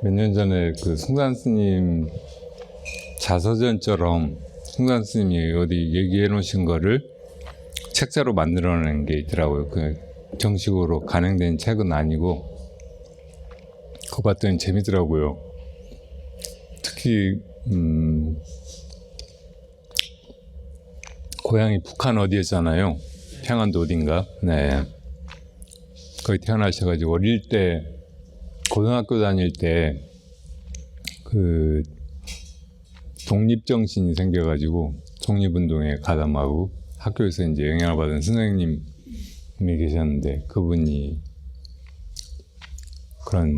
몇 년 전에 그 승산 스님 자서전처럼 승산 스님이 어디 얘기해 놓으신 거를 책자로 만들어낸 게 있더라고요. 그 정식으로 간행된 책은 아니고 그거 봤더니 재밌더라고요. 특히 고향이 북한 어디였잖아요. 평안도 어딘가. 네. 거기 태어나셔가지고 어릴 때 고등학교 다닐 때 그 독립정신이 생겨가지고 독립운동에 가담하고 학교에서 이제 영향을 받은 선생님이 계셨는데 그분이 그런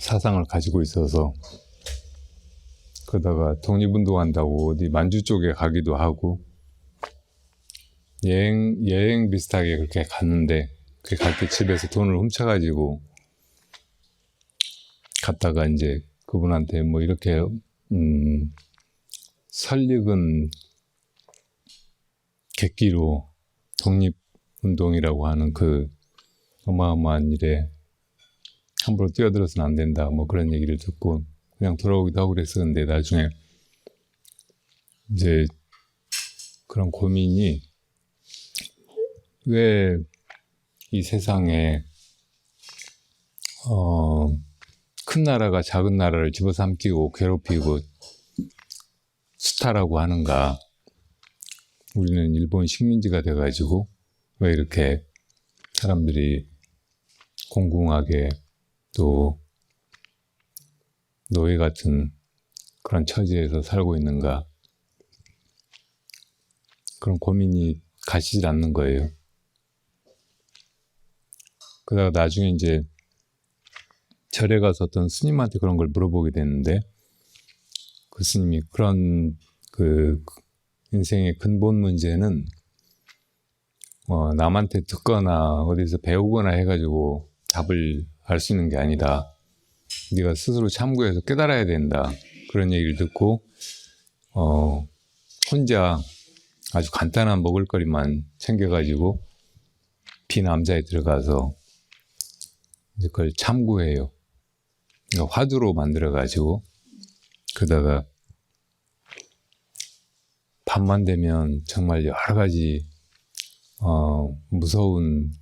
사상을 가지고 있어서 그러다가 독립운동한다고 어디 만주 쪽에 가기도 하고 여행 비슷하게 그렇게 갔는데 그 갈 때 집에서 돈을 훔쳐가지고 갔다가 이제 그분한테 뭐 이렇게 설익은 객기로 독립운동이라고 하는 그 어마어마한 일에 함부로 뛰어들어서는 안 된다 뭐 그런 얘기를 듣고 그냥 돌아오기도 하고 그랬었는데 나중에 이제 그런 고민이 왜 이 세상에 큰 나라가 작은 나라를 집어삼키고 괴롭히고 수탈하고 하는가. 우리는 일본 식민지가 돼가지고 왜 이렇게 사람들이 공공하게 또 노예 같은 그런 처지에서 살고 있는가. 그런 고민이 가시질 않는 거예요. 그러다가 나중에 이제 절에 가서 어떤 스님한테 그런 걸 물어보게 됐는데 그 스님이 그런 그 인생의 근본 문제는 남한테 듣거나 어디서 배우거나 해가지고 답을 알 수 있는 게 아니다. 네가 스스로 참고해서 깨달아야 된다. 그런 얘기를 듣고 혼자 아주 간단한 먹을거리만 챙겨가지고 비남자에 들어가서 이제 그걸 참고해요. 그러니까 화두로 만들어가지고 그러다가 밤만 되면 정말 여러 가지 무서운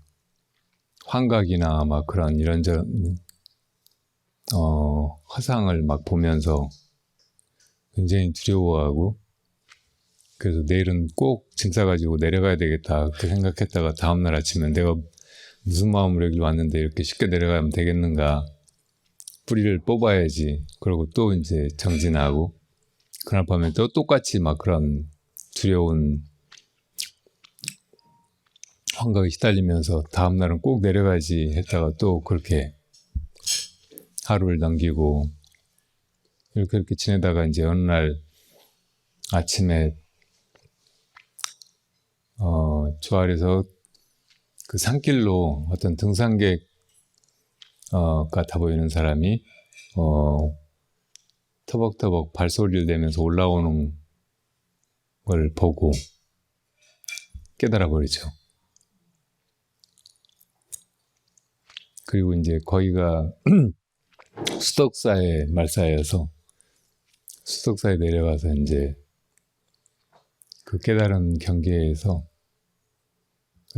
환각이나 막 그런 이런저런 화상을 막 보면서 굉장히 두려워하고 그래서 내일은 꼭 짐 싸가지고 내려가야 되겠다 그렇게 생각했다가 다음날 아침에 내가 무슨 마음으로 여기를 왔는데 이렇게 쉽게 내려가면 되겠는가 뿌리를 뽑아야지 그러고 또 이제 정진하고 그날 밤에 또 똑같이 막 그런 두려운 환각에 시달리면서 다음날은 꼭 내려가야지 했다가 또 그렇게 하루를 넘기고 이렇게 지내다가 이제 어느 날 아침에 저 아래서 그 산길로 어떤 등산객 같아 보이는 사람이 터벅터벅 발소리를 내면서 올라오는 걸 보고 깨달아 버리죠. 그리고 이제 거기가 수덕사의 말사여서 수덕사에 내려가서 이제 그 깨달은 경계에서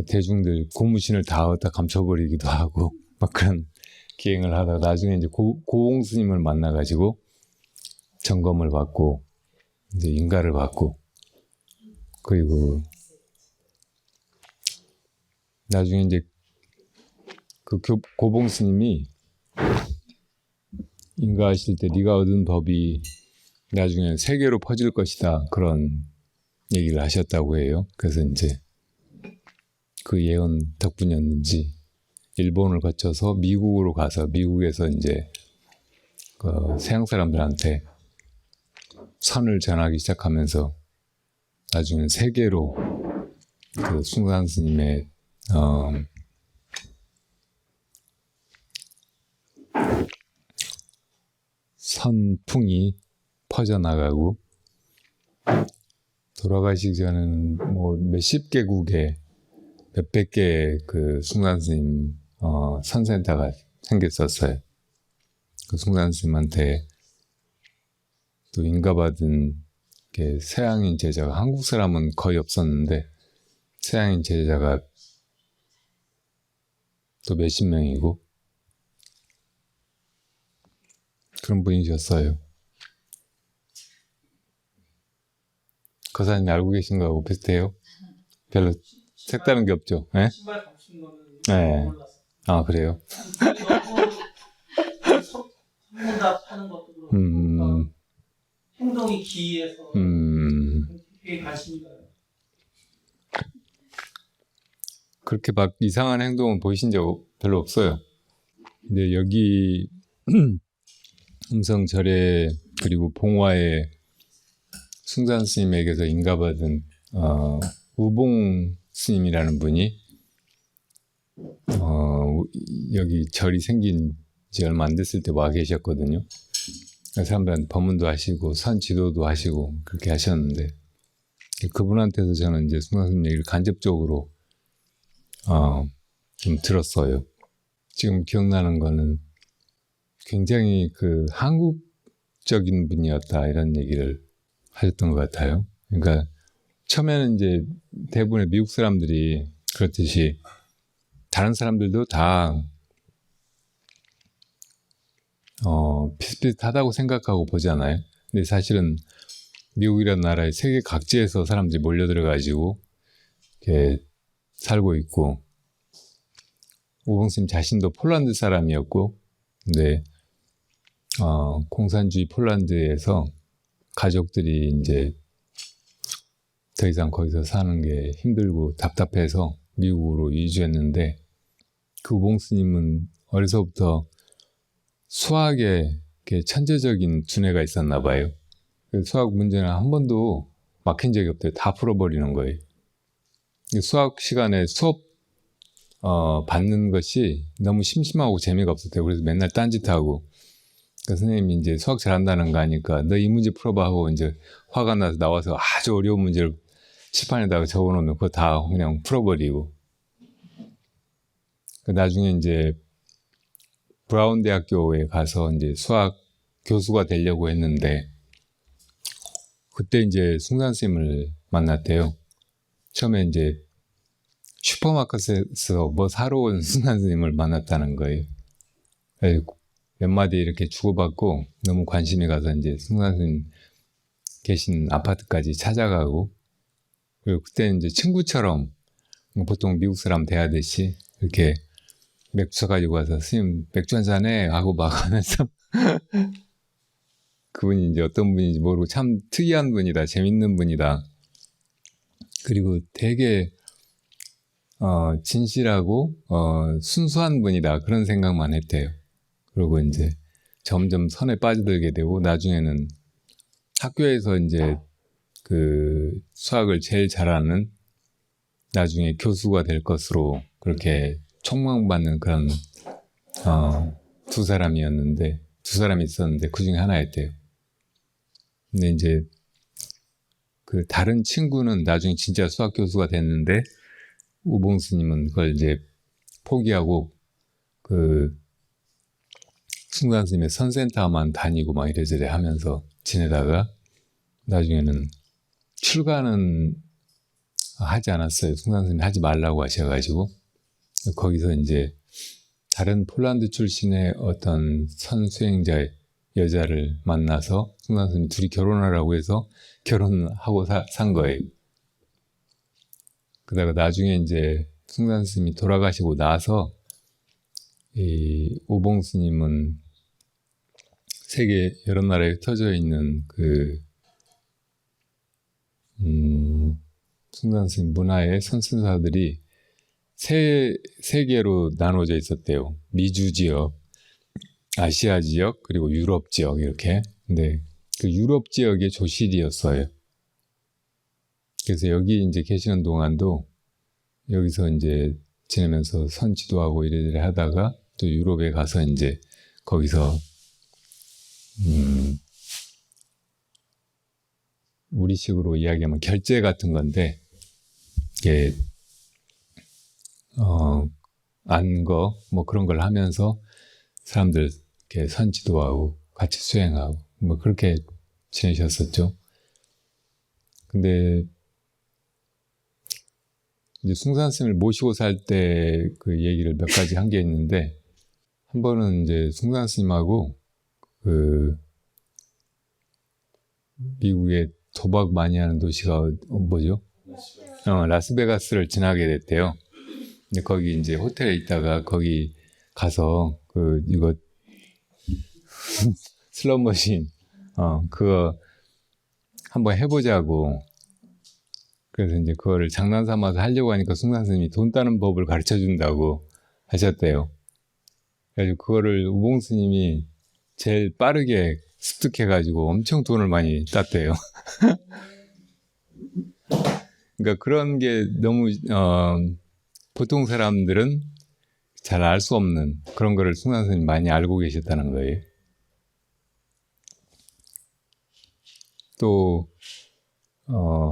대중들 고무신을 다 갖다 감춰버리기도 하고 막 그런 기행을 하다가 나중에 이제 고홍 스님을 만나가지고 점검을 받고 이제 인가를 받고 그리고 나중에 이제 그 고봉 스님이 인가하실 때 네가 얻은 법이 나중에 세계로 퍼질 것이다 그런 얘기를 하셨다고 해요. 그래서 이제 그 예언 덕분이었는지 일본을 거쳐서 미국으로 가서 미국에서 이제 그 서양 사람들한테 선을 전하기 시작하면서 나중에 세계로 그 숭산 스님의 선풍이 퍼져나가고 돌아가시기 전에는 뭐 몇십 개국에 몇백 개의 그 숭산 스님 선센터가 생겼었어요. 그 숭산 스님한테 또 인가받은 서양인 제자가, 한국 사람은 거의 없었는데 서양인 제자가 또 몇십 명이고 그런 분이셨어요. 거사님 알고 계신 거하고 비슷해요? 별로 색다른 게 없죠? 네? 신발 감춘 거는 네. 몰랐어. 아, 그래요? 선문답 하는 것도 그렇고 행동이 기이해서 되게 관심이 가요. 그렇게 막 이상한 행동은 보이신 적 별로 없어요. 근데 여기 음성절에 그리고 봉화에 숭산 스님에게서 인가받은 우봉 스님이라는 분이 여기 절이 생긴 지 얼마 안 됐을 때 와 계셨거든요. 사람들한테 법문도 하시고 선 지도도 하시고 그렇게 하셨는데 그분한테서 저는 이제 숭산 스님 얘기를 간접적으로 좀 들었어요. 지금 기억나는 거는 굉장히 그 한국적인 분이었다 이런 얘기를 하셨던 것 같아요. 그러니까 처음에는 이제 대부분의 미국 사람들이 그렇듯이 다른 사람들도 다 비슷비슷하다고 생각하고 보잖아요. 근데 사실은 미국이라는 나라에 세계 각지에서 사람들이 몰려들어가지고 이렇게 살고 있고, 우봉스님 자신도 폴란드 사람이었고, 근데 공산주의 폴란드에서 가족들이 이제 더 이상 거기서 사는 게 힘들고 답답해서 미국으로 이주했는데, 그 우봉스님은 어려서부터 수학에 천재적인 두뇌가 있었나 봐요. 수학 문제는 한 번도 막힌 적이 없대요. 다 풀어버리는 거예요. 수학 시간에 수업 받는 것이 너무 심심하고 재미가 없었대요. 그래서 맨날 딴짓하고, 선생님이 이제 수학 잘한다는 거 아니까 너 이 문제 풀어봐 하고 이제 화가 나서 나와서 아주 어려운 문제를 칠판에다가 적어놓으면 그거 다 그냥 풀어버리고, 나중에 이제 브라운 대학교에 가서 이제 수학 교수가 되려고 했는데, 그때 이제 숭산 스님을 만났대요. 처음에 이제 슈퍼마켓에서 뭐 사러 온 숭산 스님을 만났다는 거예요. 몇 마디 이렇게 주고받고 너무 관심이 가서 이제 숭산 스님 계신 아파트까지 찾아가고, 그리고 그때 이제 친구처럼 보통 미국 사람 대하듯이 이렇게 맥주 가지고 와서 스님 맥주 한잔 해 하고 막 하면서 그분이 이제 어떤 분인지 모르고 참 특이한 분이다, 재밌는 분이다. 그리고 되게 진실하고 순수한 분이다, 그런 생각만 했대요. 그리고 이제 점점 선에 빠져들게 되고, 나중에는 학교에서 이제 그 수학을 제일 잘하는 나중에 교수가 될 것으로 그렇게 촉망받는 그런 두 사람이 있었는데 그 중에 하나였대요. 근데 이제 그 다른 친구는 나중에 진짜 수학 교수가 됐는데, 우봉스님은 그걸 이제 포기하고 그 숭산 스님의 선센터만 다니고 막 이래저래 하면서 지내다가 나중에는 출가는 하지 않았어요. 숭산 스님이 하지 말라고 하셔가지고, 거기서 이제 다른 폴란드 출신의 어떤 선수행자 여자를 만나서 숭산 스님이 둘이 결혼하라고 해서 결혼하고 산 거예요. 그러다가 나중에 이제 숭산 스님이 돌아가시고 나서 이 우봉 스님은 세계 여러 나라에 흩어져 있는 그 숭산 스님 문화의 선신사들이 세 개로 나눠져 있었대요. 미주 지역, 아시아 지역, 그리고 유럽 지역 이렇게. 근데 그 유럽 지역의 조실이었어요. 그래서 여기 이제 계시는 동안도 여기서 이제 지내면서 선 지도하고 이래저래 하다가 또 유럽에 가서 이제 거기서 우리식으로 이야기하면 결제 같은 건데, 이게 뭐 그런 걸 하면서 사람들 이렇게 선지도하고 같이 수행하고 뭐 그렇게 지내셨었죠. 근데 이제 숭산 스님을 모시고 살 때 그 얘기를 몇 가지 한 게 있는데, 한 번은 이제 숭산 스님하고 그 미국의 도박 많이 하는 도시가 뭐죠? 라스베가스를 지나게 됐대요. 근데 거기 이제 호텔에 있다가 거기 가서 그 이거 슬롯머신 그거 한번 해보자고. 그래서 이제 그거를 장난 삼아서 하려고 하니까 숭산 스님이 돈 따는 법을 가르쳐 준다고 하셨대요. 그래서 그거를 우봉 스님이 제일 빠르게 습득해가지고 엄청 돈을 많이 땄대요. 그러니까 그런 게 너무 보통 사람들은 잘 알 수 없는 그런 거를 숭산 스님이 많이 알고 계셨다는 거예요. 또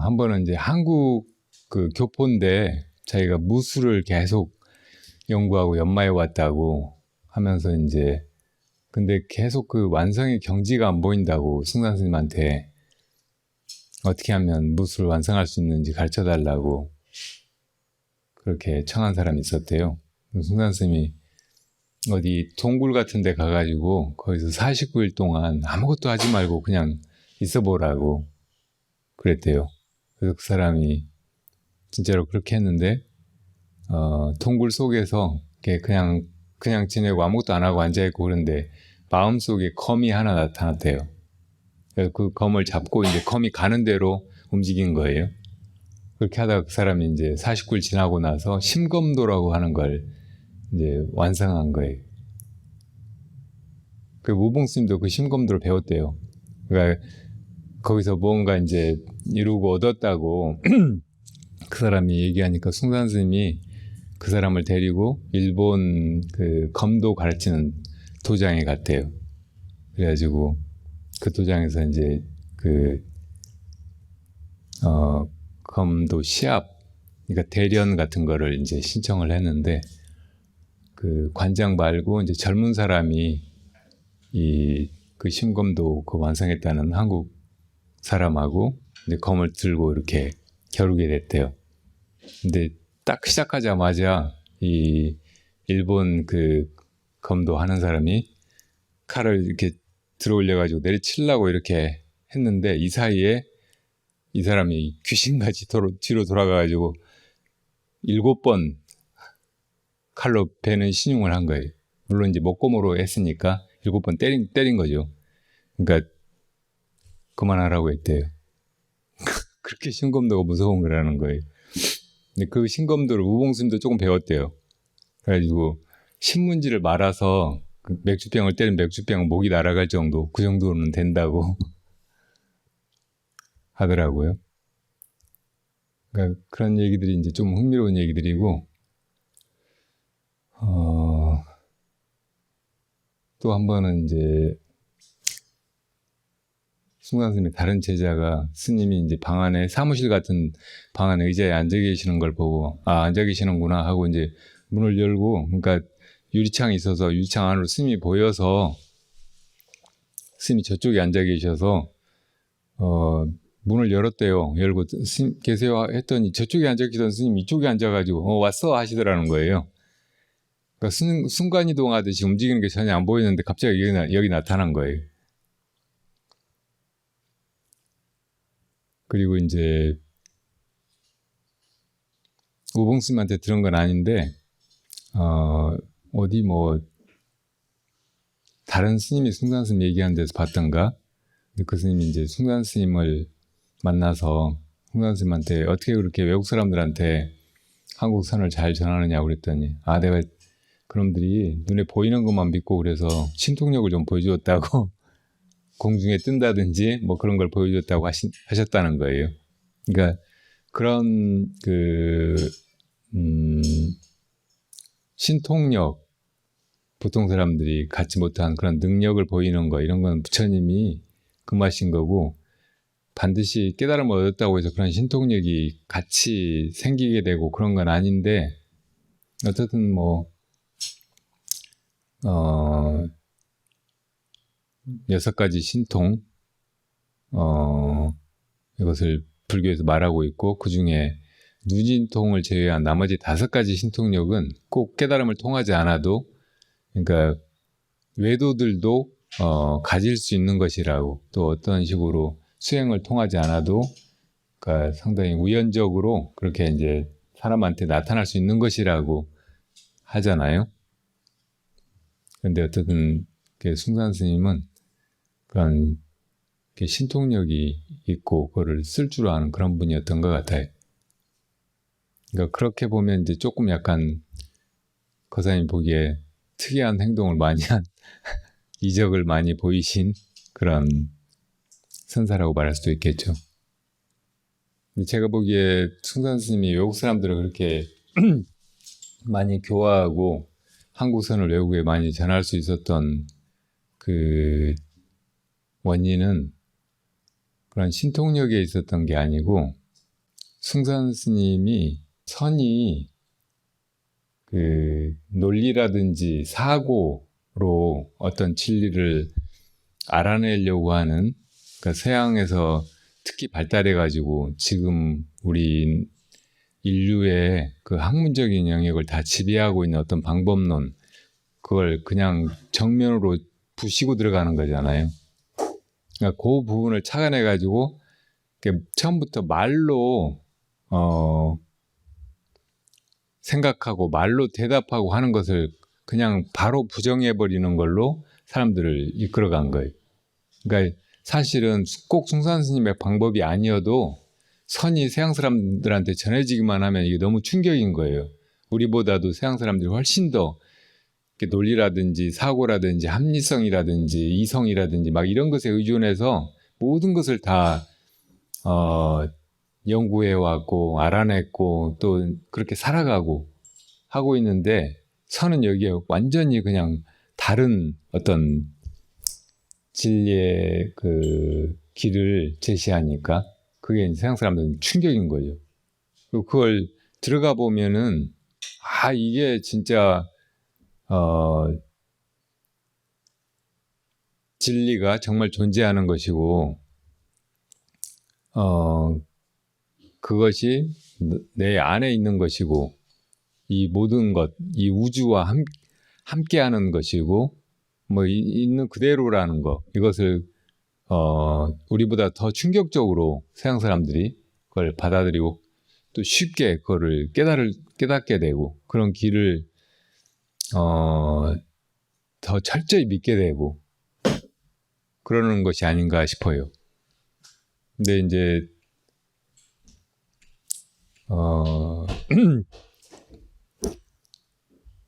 한 번은 이제 한국 그 교포인데 자기가 무술을 계속 연구하고 연마해 왔다고 하면서 이제 근데 계속 그 완성의 경지가 안 보인다고 숭산 스님한테 어떻게 하면 무술을 완성할 수 있는지 가르쳐 달라고 그렇게 청한 사람이 있었대요. 숭산 스님이 어디 동굴 같은 데 가가지고 거기서 49일 동안 아무것도 하지 말고 그냥 있어 보라고 그랬대요. 그래서 그 사람이 진짜로 그렇게 했는데 동굴 속에서 그냥 지내고 아무것도 안 하고 앉아있고 그런데 마음속에 검이 하나 나타났대요. 그래서 그 검을 잡고 이제 검이 가는 대로 움직인 거예요. 그렇게 하다가 그 사람이 이제 49일 지나고 나서 심검도라고 하는 걸 이제 완성한 거예요. 그 우봉스님도 그 심검도를 배웠대요. 그러니까 거기서 뭔가 이제 이루고 얻었다고 그 사람이 얘기하니까 숭산 스님이 그 사람을 데리고 일본 그 검도 가르치는 도장에 갔대요. 그래가지고 그 도장에서 이제 그 검도 시합, 그러니까 대련 같은 거를 이제 신청을 했는데 그 관장 말고 이제 젊은 사람이 그 심검도 그 완성했다는 한국 사람하고 이제 검을 들고 이렇게 겨루게 됐대요. 근데 딱 시작하자마자 이 일본 그 검도 하는 사람이 칼을 이렇게 들어 올려가지고 내리치려고 이렇게 했는데 이 사이에 이 사람이 귀신같이 뒤로 돌아가가지고 7번 칼로 베는 신용을 한 거예요. 물론 이제 목검으로 했으니까 7번 때린 거죠. 그러니까 그만하라고 했대요. 그렇게 신검도가 무서운 거라는 거예요. 근데 그 신검도를 우봉스님도 조금 배웠대요. 그래가지고 신문지를 말아서 그 맥주병을 때린 맥주병 목이 날아갈 정도, 그 정도는 된다고 하더라고요. 그러니까 그런 얘기들이 이제 좀 흥미로운 얘기들이고, 또 한 번은 이제 숭산 스님의 다른 제자가 스님이 이제 방 안에 사무실 같은 방 안에 의자에 앉아 계시는 걸 보고 앉아 계시는구나 하고 이제 문을 열고 그러니까 유리창이 있어서 유리창 안으로 스님이 보여서 스님이 저쪽에 앉아 계셔서 문을 열었대요. 열고 스님 계세요 했더니 저쪽에 앉아 계시던 스님이 이쪽에 앉아가지고 왔어 하시더라는 거예요. 그러니까 순간이동하듯이 움직이는 게 전혀 안 보이는데 갑자기 여기 나타난 거예요. 그리고 이제 우봉스님한테 들은 건 아닌데 어디 뭐 다른 스님이 숭산 스님 얘기하는 데서 봤던가. 그 스님이 이제 숭산 스님을 만나서 숭산 스님한테 어떻게 그렇게 외국 사람들한테 한국 선을 잘 전하느냐고 그랬더니 내가 그놈들이 눈에 보이는 것만 믿고 그래서 신통력을 좀 보여주었다고 공중에 뜬다든지 뭐 그런 걸 보여줬다고 하셨다는 거예요. 그러니까 그런 신통력, 보통 사람들이 갖지 못한 그런 능력을 보이는 거 이런 건 부처님이 금하신 거고 반드시 깨달음을 얻었다고 해서 그런 신통력이 같이 생기게 되고 그런 건 아닌데 어쨌든 뭐 6가지 신통, 이것을 불교에서 말하고 있고, 그 중에 누진통을 제외한 나머지 5가지 신통력은 꼭 깨달음을 통하지 않아도, 그러니까 외도들도 가질 수 있는 것이라고, 또 어떤 식으로 수행을 통하지 않아도, 그러니까 상당히 우연적으로 그렇게 이제 사람한테 나타날 수 있는 것이라고 하잖아요. 그런데 어쨌든 숭산 스님은 그런 신통력이 있고 그거를 쓸 줄 아는 그런 분이었던 것 같아요. 그러니까 그렇게 보면 이제 조금 약간 거사님 보기에 특이한 행동을 많이 한 이적을 많이 보이신 그런 선사라고 말할 수도 있겠죠. 제가 보기에 숭산 스님이 외국 사람들을 그렇게 많이 교화하고 한국선을 외국에 많이 전할 수 있었던 그 원인은 그런 신통력에 있었던 게 아니고, 숭산 스님이 선이 그 논리라든지 사고로 어떤 진리를 알아내려고 하는, 그러니까 서양에서 특히 발달해가지고 지금 우리 인류의 그 학문적인 영역을 다 지배하고 있는 어떤 방법론, 그걸 그냥 정면으로 부시고 들어가는 거잖아요. 그러니까 그 부분을 착안해가지고 처음부터 말로 생각하고 말로 대답하고 하는 것을 그냥 바로 부정해버리는 걸로 사람들을 이끌어간 거예요. 그러니까 사실은 꼭 숭산 스님의 방법이 아니어도 선이 서양 사람들한테 전해지기만 하면 이게 너무 충격인 거예요. 우리보다도 서양 사람들이 훨씬 더 논리라든지 사고라든지 합리성이라든지 이성이라든지 막 이런 것에 의존해서 모든 것을 다 연구해왔고 알아냈고 또 그렇게 살아가고 하고 있는데, 선은 여기에 완전히 그냥 다른 어떤 진리의 그 길을 제시하니까 그게 서양 사람들은 충격인 거죠. 그리고 그걸 들어가 보면은 이게 진짜 진리가 정말 존재하는 것이고 그것이 내 안에 있는 것이고 이 모든 것, 이 우주와 함께하는 것이고 뭐 있는 그대로라는 것, 이것을 우리보다 더 충격적으로 서양 사람들이 그걸 받아들이고 또 쉽게 그거를 깨닫게 되고 그런 길을 더 철저히 믿게 되고 그러는 것이 아닌가 싶어요. 근데 이제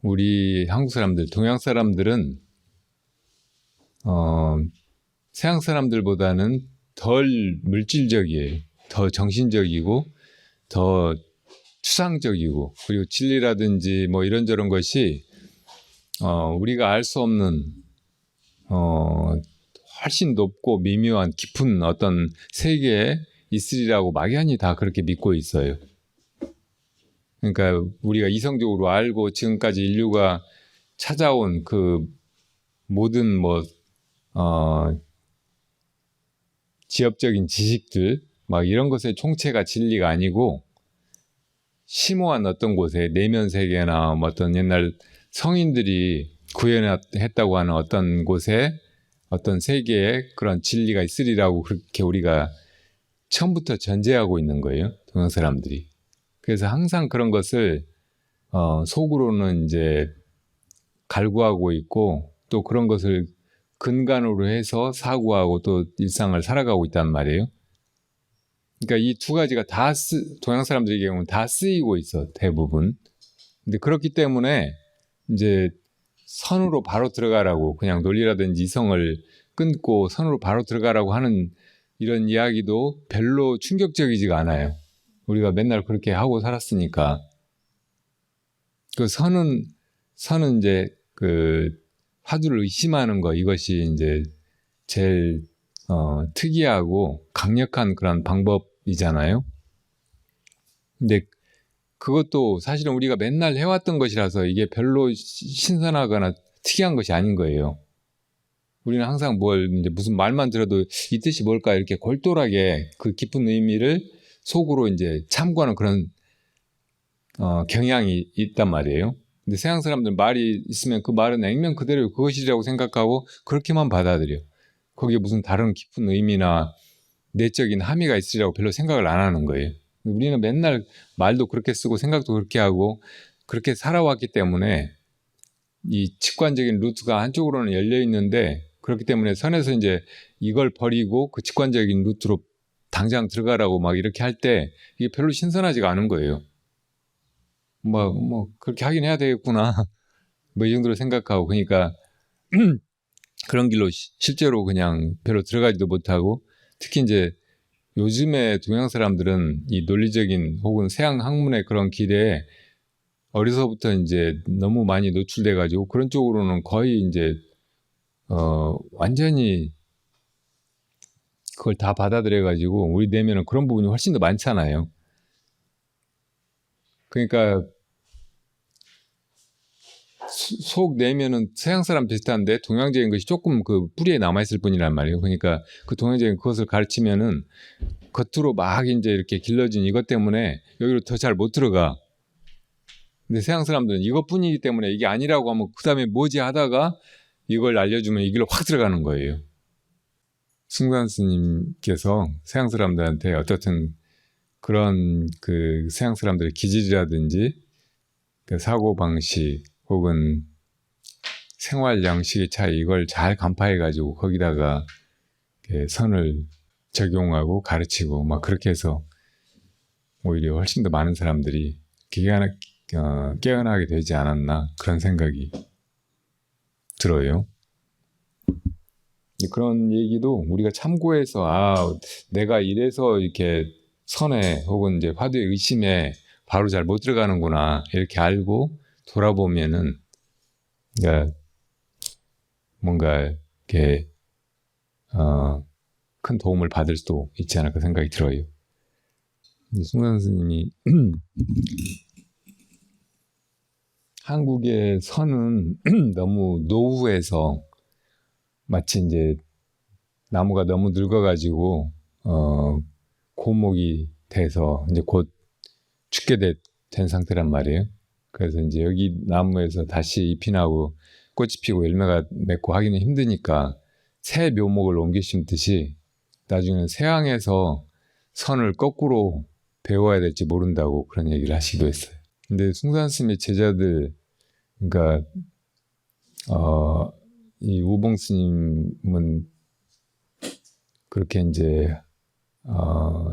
우리 한국 사람들, 동양 사람들은 서양 사람들보다는 덜 물질적이에요. 더 정신적이고 더 추상적이고, 그리고 진리라든지 뭐 이런저런 것이 우리가 알 수 없는 훨씬 높고 미묘한 깊은 어떤 세계에 있으리라고 막연히 다 그렇게 믿고 있어요. 그러니까 우리가 이성적으로 알고 지금까지 인류가 찾아온 그 모든 지엽적인 지식들 막 이런 것의 총체가 진리가 아니고 심오한 어떤 곳에 내면 세계나 어떤 옛날 성인들이 구현했다고 하는 어떤 곳에 어떤 세계에 그런 진리가 있으리라고 그렇게 우리가 처음부터 전제하고 있는 거예요, 동양 사람들이. 그래서 항상 그런 것을 속으로는 이제 갈구하고 있고 또 그런 것을 근간으로 해서 사고하고 또 일상을 살아가고 있단 말이에요. 그러니까 이 두 가지가 다 동양 사람들의 경우는 다 쓰이고 있어, 대부분. 근데 그렇기 때문에 이제 선으로 바로 들어가라고, 그냥 논리라든지 이성을 끊고 선으로 바로 들어가라고 하는 이런 이야기도 별로 충격적이지가 않아요. 우리가 맨날 그렇게 하고 살았으니까. 그 선은 이제 그 화두를 의심하는 거, 이것이 이제 제일 특이하고 강력한 그런 방법이잖아요. 근데 그것도 사실은 우리가 맨날 해왔던 것이라서 이게 별로 신선하거나 특이한 것이 아닌 거예요. 우리는 항상 이제 무슨 말만 들어도 이 뜻이 뭘까 이렇게 골똘하게 그 깊은 의미를 속으로 이제 참고하는 그런 경향이 있단 말이에요. 근데 서양 사람들 말이 있으면 그 말은 액면 그대로 그것이라고 생각하고 그렇게만 받아들여. 거기에 무슨 다른 깊은 의미나 내적인 함의가 있으리라고 별로 생각을 안 하는 거예요. 우리는 맨날 말도 그렇게 쓰고 생각도 그렇게 하고 그렇게 살아왔기 때문에 이 직관적인 루트가 한쪽으로는 열려 있는데, 그렇기 때문에 선에서 이제 이걸 버리고 그 직관적인 루트로 당장 들어가라고 막 이렇게 할 때 이게 별로 신선하지가 않은 거예요. 뭐 그렇게 하긴 해야 되겠구나 뭐 이 정도로 생각하고, 그러니까 그런 길로 실제로 그냥 별로 들어가지도 못하고, 특히 이제 요즘에 동양 사람들은 이 논리적인 혹은 서양 학문의 그런 길에 어려서부터 이제 너무 많이 노출돼 가지고 그런 쪽으로는 거의 이제 완전히 그걸 다 받아들여 가지고 우리 내면은 그런 부분이 훨씬 더 많잖아요. 그러니까 속 내면은 서양 사람 비슷한데 동양적인 것이 조금 그 뿌리에 남아 있을 뿐이란 말이에요. 그러니까 그 동양적인 그것을 가르치면은 겉으로 막 이제 이렇게 길러진 이것 때문에 여기로 더 잘 못 들어가. 근데 서양 사람들은 이것뿐이기 때문에 이게 아니라고 하면 그 다음에 뭐지 하다가 이걸 알려주면 이 길로 확 들어가는 거예요. 승관 스님께서 서양 사람들한테 어떻든 그런 그 서양 사람들의 기질이라든지 그 사고 방식 혹은 생활 양식의 차이, 이걸 잘 간파해 가지고 거기다가 선을 적용하고 가르치고 막 그렇게 해서 오히려 훨씬 더 많은 사람들이 깨어나게 되지 않았나, 그런 생각이 들어요. 그런 얘기도 우리가 참고해서 내가 이래서 이렇게 선에 혹은 이제 화두의 의심에 바로 잘 못 들어가는구나 이렇게 알고 돌아보면은 그러니까 뭔가 이렇게 큰 도움을 받을 수도 있지 않을까 생각이 들어요. 승관 스님이 한국의 선은 너무 노후해서 마치 이제 나무가 너무 늙어가지고 고목이 돼서 이제 곧 죽게 된 상태란 말이에요. 그래서 이제 여기 나무에서 다시 잎이 나고 꽃이 피고 열매가 맺고 하기는 힘드니까 새 묘목을 옮겨 심듯이 나중에는 서양에서 선을 거꾸로 배워야 될지 모른다고 그런 얘기를 하시기도 했어요. 근데 숭산 스님의 제자들, 그러니까 이 우봉 스님은 그렇게 이제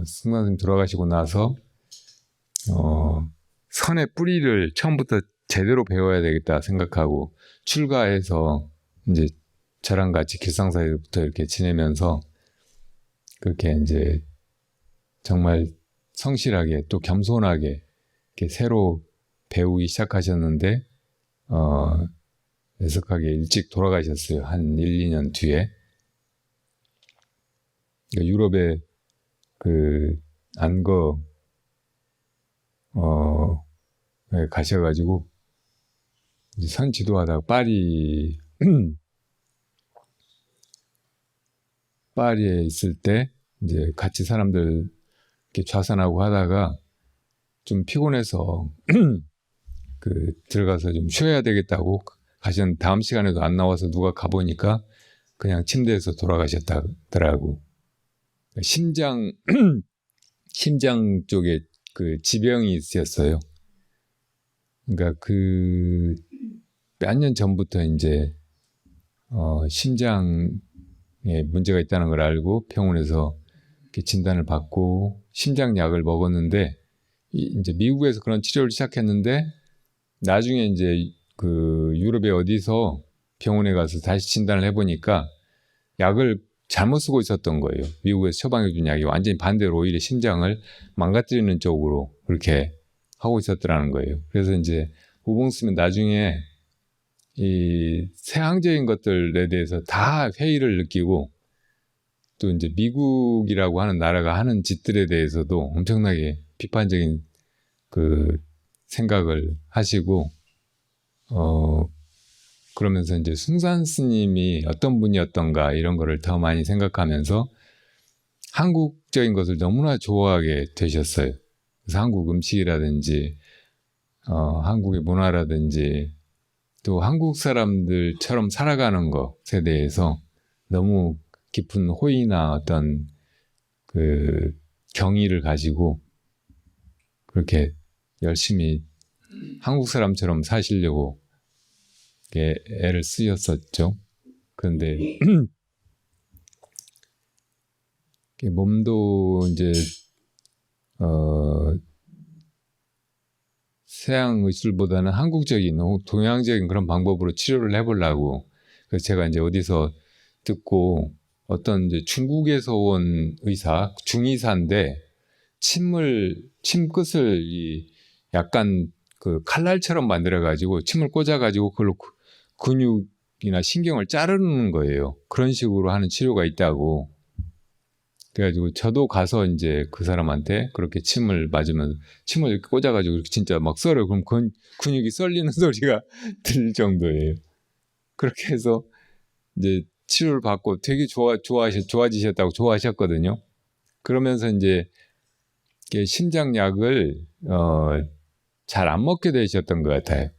숭산 스님 돌아가시고 나서 선의 뿌리를 처음부터 제대로 배워야 되겠다 생각하고 출가해서 이제 저랑 같이 길상사에부터 이렇게 지내면서 그렇게 이제 정말 성실하게 또 겸손하게 이렇게 새로 배우기 시작하셨는데 애석하게 일찍 돌아가셨어요. 한 1, 2년 뒤에. 그러니까 유럽의 그 안거 가셔가지고 이제 선 지도하다가 파리에 있을 때 이제 같이 사람들 이렇게 좌선하고 하다가 좀 피곤해서 들어가서 좀 쉬어야 되겠다고 가셨는데 다음 시간에도 안 나와서 누가 가보니까 그냥 침대에서 돌아가셨다더라고. 심장 쪽에 그 지병이 있었어요. 그러니까 몇 년 전부터 이제 심장에 문제가 있다는 걸 알고 병원에서 이렇게 진단을 받고 심장약을 먹었는데 이제 미국에서 그런 치료를 시작했는데 나중에 이제 그 유럽에 어디서 병원에 가서 다시 진단을 해보니까 약을 잘못 쓰고 있었던 거예요. 미국에서 처방해준 약이 완전히 반대로 오히려 심장을 망가뜨리는 쪽으로 그렇게 하고 있었더라는 거예요. 그래서 이제 우봉 스님은 나중에 이 세상적인 것들에 대해서 다 회의를 느끼고 또 이제 미국이라고 하는 나라가 하는 짓들에 대해서도 엄청나게 비판적인 그 생각을 하시고 그러면서 이제 숭산 스님이 어떤 분이었던가 이런 거를 더 많이 생각하면서 한국적인 것을 너무나 좋아하게 되셨어요. 그래서 한국 음식이라든지 한국의 문화라든지 또 한국 사람들처럼 살아가는 것에 대해서 너무 깊은 호의나 어떤 그 경의를 가지고 그렇게 열심히 한국 사람처럼 사시려고 애를 쓰였었죠. 그런데 몸도 이제 서양 의술보다는 한국적인 동양적인 그런 방법으로 치료를 해보려고. 그래서 제가 이제 어디서 듣고 어떤 이제 중국에서 온 의사, 중의사인데 침 끝을 약간 그 칼날처럼 만들어가지고 침을 꽂아가지고 그걸로 근육이나 신경을 자르는 거예요. 그런 식으로 하는 치료가 있다고. 그래가지고 저도 가서 이제 그 사람한테 그렇게 침을 맞으면 침을 이렇게 꽂아가지고 진짜 막 썰어요. 그럼 근육이 썰리는 소리가 들릴 정도예요. 그렇게 해서 이제 치료를 받고 되게 좋아지셨다고 좋아하셨거든요. 그러면서 이제 심장약을 잘 안 먹게 되셨던 것 같아요.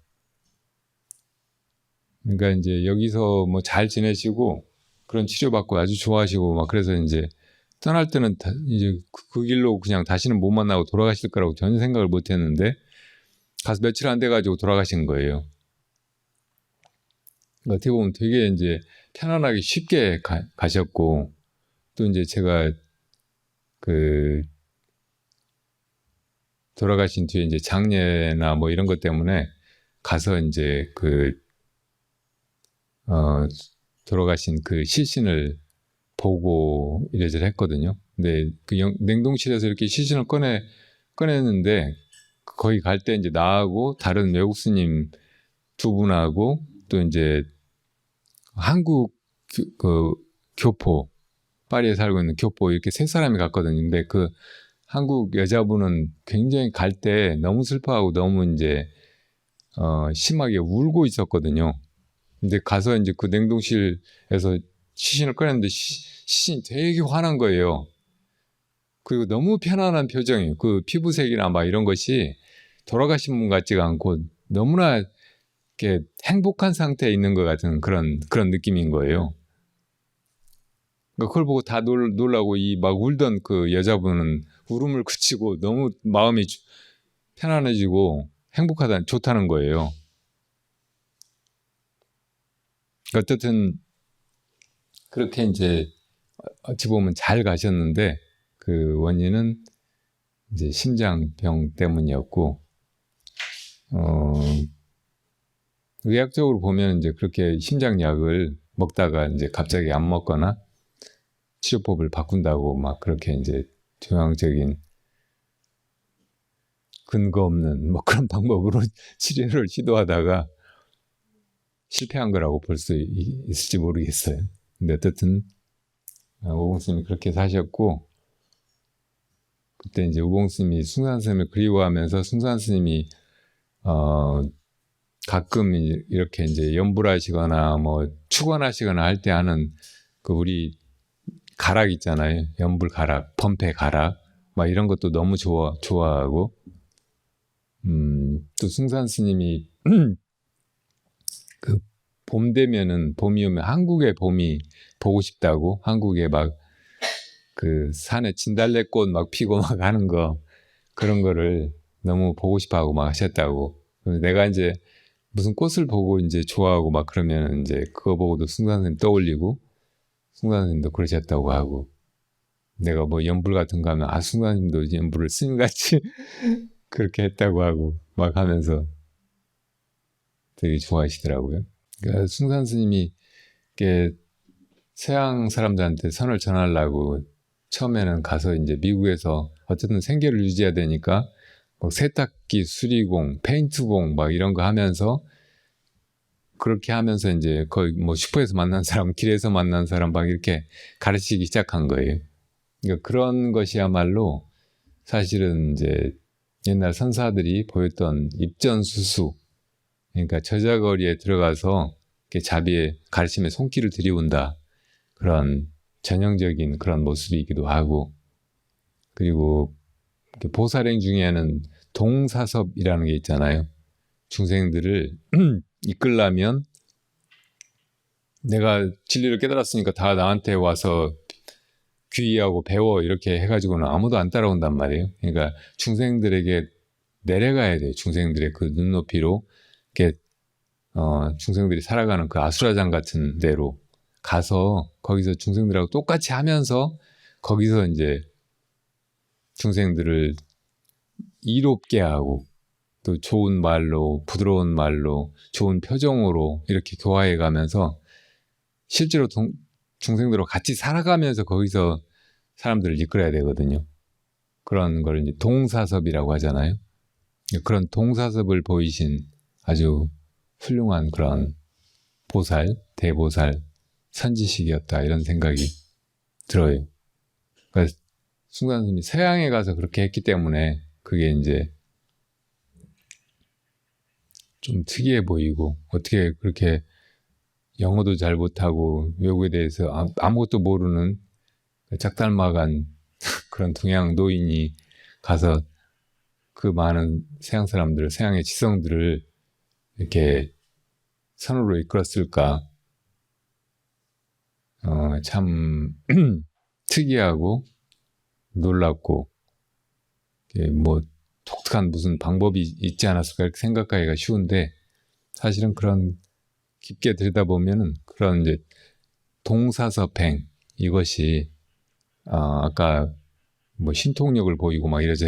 그러니까 이제 여기서 뭐 잘 지내시고 그런 치료받고 아주 좋아하시고 막 그래서 이제 떠날 때는 이제 그 길로 그냥 다시는 못 만나고 돌아가실 거라고 전혀 생각을 못 했는데 가서 며칠 안 돼가지고 돌아가신 거예요. 어떻게 보면 되게 이제 편안하게 쉽게 가셨고 또 이제 제가 그 돌아가신 뒤에 이제 장례나 뭐 이런 것 때문에 가서 이제 돌아가신 그 시신을 보고 이래저래 했거든요. 근데 그 냉동실에서 이렇게 시신을 꺼냈는데 거기 갈 때 이제 나하고 다른 외국 스님 두 분하고 또 이제 한국 그 교포 파리에 살고 있는 교포 이렇게 세 사람이 갔거든요. 근데 그 한국 여자분은 굉장히 갈 때 너무 슬퍼하고 너무 이제 심하게 울고 있었거든요. 근데 가서 이제 그 냉동실에서 시신을 꺼냈는데 시신이 되게 환한 거예요. 그리고 너무 편안한 표정이에요. 그 피부색이나 막 이런 것이 돌아가신 분 같지가 않고 너무나 이렇게 행복한 상태에 있는 것 같은 그런 느낌인 거예요. 그걸 보고 다 놀라고 막 울던 그 여자분은 울음을 그치고 너무 마음이 편안해지고 좋다는 거예요. 어쨌든 그렇게 이제 어찌 보면 잘 가셨는데 그 원인은 이제 심장병 때문이었고 의학적으로 보면 이제 그렇게 심장약을 먹다가 이제 갑자기 안 먹거나 치료법을 바꾼다고 막 그렇게 이제 동양적인 근거 없는 뭐 그런 방법으로 치료를 시도하다가 실패한 거라고 볼 수 있을지 모르겠어요. 근데 어쨌든 오봉스님이 그렇게 사셨고 그때 이제 오봉스님이 숭산 스님을 그리워하면서 숭산 스님이 가끔 이렇게 이제 연불하시거나 뭐 축원하시거나 할 때 하는 그 우리 가락 있잖아요. 연불 가락, 범패 가락 막 이런 것도 너무 좋아하고 또 숭산 스님이 그 봄이 오면 한국의 봄이 보고 싶다고 한국에 막 그 산에 진달래꽃 막 피고 막 하는 거 그런 거를 너무 보고 싶어하고 막 하셨다고. 내가 이제 무슨 꽃을 보고 이제 좋아하고 막 그러면 이제 그거 보고도 숭산 스님 떠올리고 숭산 스님도 그러셨다고 하고 내가 뭐 연불 같은 거 하면 숭산 스님도 연불을 스님같이 그렇게 했다고 하고 막 하면서 되게 좋아하시더라고요. 그러니까 숭산 스님이 이렇게 서양 사람들한테 선을 전하려고 처음에는 가서 이제 미국에서 어쨌든 생계를 유지해야 되니까 뭐 세탁기 수리공, 페인트공 막 이런 거 하면서 그렇게 하면서 이제 거의 뭐 슈퍼에서 만난 사람, 길에서 만난 사람 막 이렇게 가르치기 시작한 거예요. 그러니까 그런 것이야말로 사실은 이제 옛날 선사들이 보였던 입전수수, 그러니까 저자거리에 들어가서 자비의 가르침의 손길을 들이운다. 그런 전형적인 그런 모습이기도 하고, 그리고 보살행 중에는 동사섭이라는 게 있잖아요. 중생들을 이끌려면 내가 진리를 깨달았으니까 다 나한테 와서 귀의하고 배워 이렇게 해가지고는 아무도 안 따라온단 말이에요. 그러니까 중생들에게 내려가야 돼요. 중생들의 그 눈높이로 이렇게 중생들이 살아가는 그 아수라장 같은 데로 가서 거기서 중생들하고 똑같이 하면서 거기서 이제 중생들을 이롭게 하고 또 좋은 말로, 부드러운 말로, 좋은 표정으로 이렇게 교화해 가면서 실제로 중생들과 같이 살아가면서 거기서 사람들을 이끌어야 되거든요. 그런 걸 이제 동사섭이라고 하잖아요. 그런 동사섭을 보이신 아주 훌륭한 그런 보살, 대보살, 선지식이었다 이런 생각이 들어요. 그러니까 숭산 스님이 서양에 가서 그렇게 했기 때문에 그게 이제 좀 특이해 보이고, 어떻게 그렇게 영어도 잘 못하고 외국에 대해서 아무것도 모르는 짝닮아간 그런 동양 노인이 가서 그 많은 서양 사람들, 서양의 지성들을 이렇게 선으로 이끌었을까. 참 특이하고 놀랍고, 뭐 독특한 무슨 방법이 있지 않았을까 이렇게 생각하기가 쉬운데, 사실은 그런 깊게 들여다보면은 그런 이제 동사섭행, 이것이 아까 뭐 신통력을 보이고 막 이러죠.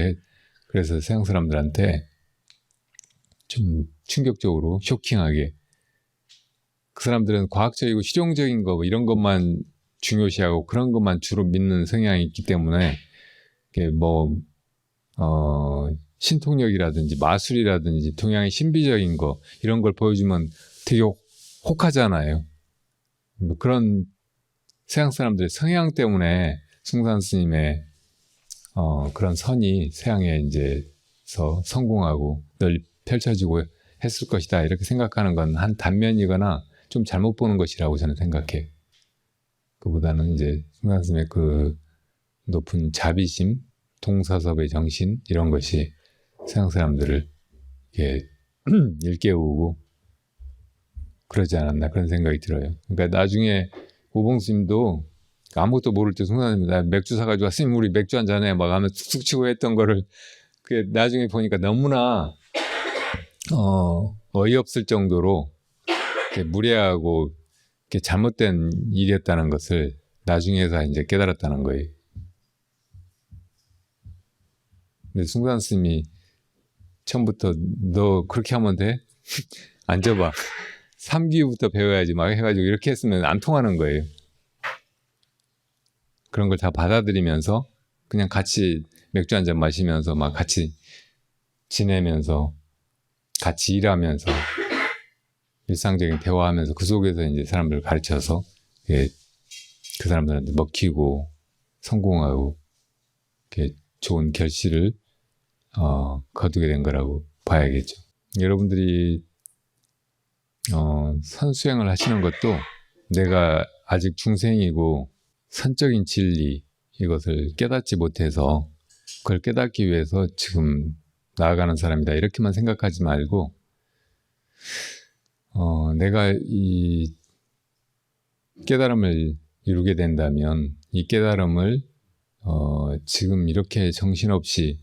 그래서 서양 사람들한테 좀 충격적으로 쇼킹하게, 그 사람들은 과학적이고 실용적인 거 이런 것만 중요시하고 그런 것만 주로 믿는 성향이 있기 때문에 이게 뭐 신통력이라든지 마술이라든지 동양의 신비적인 거 이런 걸 보여주면 되게 혹하잖아요. 뭐 그런 서양 사람들의 성향 때문에 숭산 스님의 그런 선이 서양에 이제서 성공하고 늘 펼쳐지고 했을 것이다 이렇게 생각하는 건 한 단면이거나 좀 잘못 보는 것이라고 저는 생각해요. 그보다는 이제 숭산 스님의 그 높은 자비심, 동사섭의 정신 이런 것이 서양 사람들을 이렇게 일깨우고 그러지 않았나 그런 생각이 들어요. 그러니까 나중에 오봉스님도 아무것도 모를 때 숭산 스님 나 맥주 사가지고 스님 우리 맥주 한잔해 막 하면 툭툭 치고 했던 거를 그게 나중에 보니까 너무나 어이없을 정도로 이렇게 무례하고 이렇게 잘못된 일이었다는 것을 나중에서 이제 깨달았다는 거예요. 근데 숭산 스님이 처음부터 너 그렇게 하면 돼? 앉아봐. 3기부터 배워야지 막 해가지고 이렇게 했으면 안 통하는 거예요. 그런 걸 다 받아들이면서 그냥 같이 맥주 한잔 마시면서 막 같이 지내면서 같이 일하면서 일상적인 대화하면서 그 속에서 이제 사람들을 가르쳐서 그 사람들한테 먹히고 성공하고 이렇게 좋은 결실을 거두게 된 거라고 봐야겠죠. 여러분들이 선수행을 하시는 것도 내가 아직 중생이고 선적인 진리 이것을 깨닫지 못해서 그걸 깨닫기 위해서 지금 나아가는 사람이다 이렇게만 생각하지 말고 내가 이 깨달음을 이루게 된다면 이 깨달음을 지금 이렇게 정신없이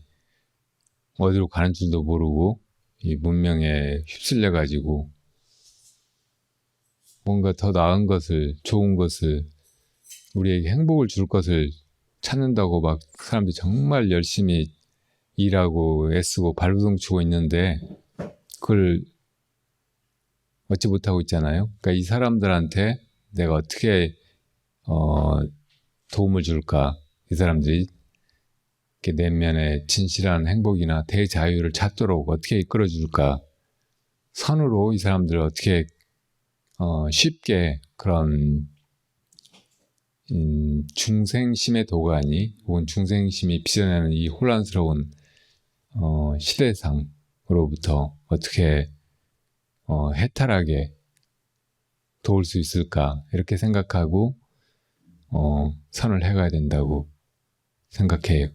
어디로 가는 줄도 모르고 이 문명에 휩쓸려 가지고 뭔가 더 나은 것을, 좋은 것을, 우리에게 행복을 줄 것을 찾는다고 막 사람들이 정말 열심히 일하고 애쓰고 발버둥치고 있는데 그걸 얻지 못하고 있잖아요. 그러니까 이 사람들한테 내가 어떻게 도움을 줄까? 이 사람들이 이렇게 내면의 진실한 행복이나 대자유를 찾도록 어떻게 이끌어 줄까? 선으로 이 사람들을 어떻게 쉽게 그런 중생심의 도가니 혹은 중생심이 빚어내는 이 혼란스러운 시대상으로부터 어떻게 해탈하게 도울 수 있을까 이렇게 생각하고 선을 해가야 된다고 생각해요.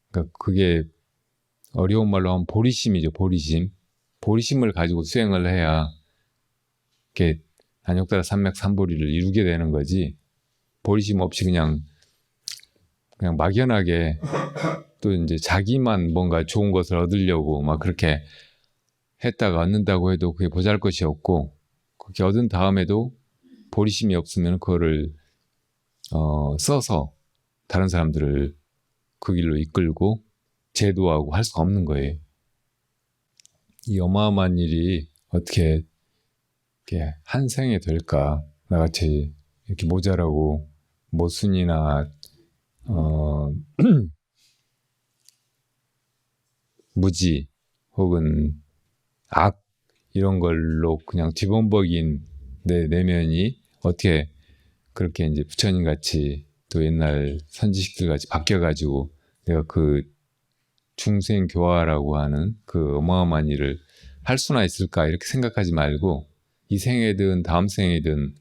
그러니까 그게 어려운 말로 하면 보리심이죠. 보리심을 가지고 수행을 해야 이렇게 안욕따라 삼맥삼보리를 이루게 되는 거지. 보리심 없이 그냥 막연하게 또 이제 자기만 뭔가 좋은 것을 얻으려고 막 그렇게 했다가 얻는다고 해도 그게 보잘것이 없고, 그렇게 얻은 다음에도 보리심이 없으면 그거를 써서 다른 사람들을 그 길로 이끌고 제도하고 할 수가 없는 거예요. 이 어마어마한 일이 어떻게 이렇게 한 생에 될까? 나같이 이렇게 모자라고 모순이나 무지 혹은 악 이런 걸로 그냥 뒤범벅인 내 내면이 어떻게 그렇게 이제 부처님 같이 또 옛날 선지식들 같이 바뀌어가지고 내가 그 중생 교화라고 하는 그 어마어마한 일을 할 수나 있을까 이렇게 생각하지 말고, 이 생에든 다음 생에든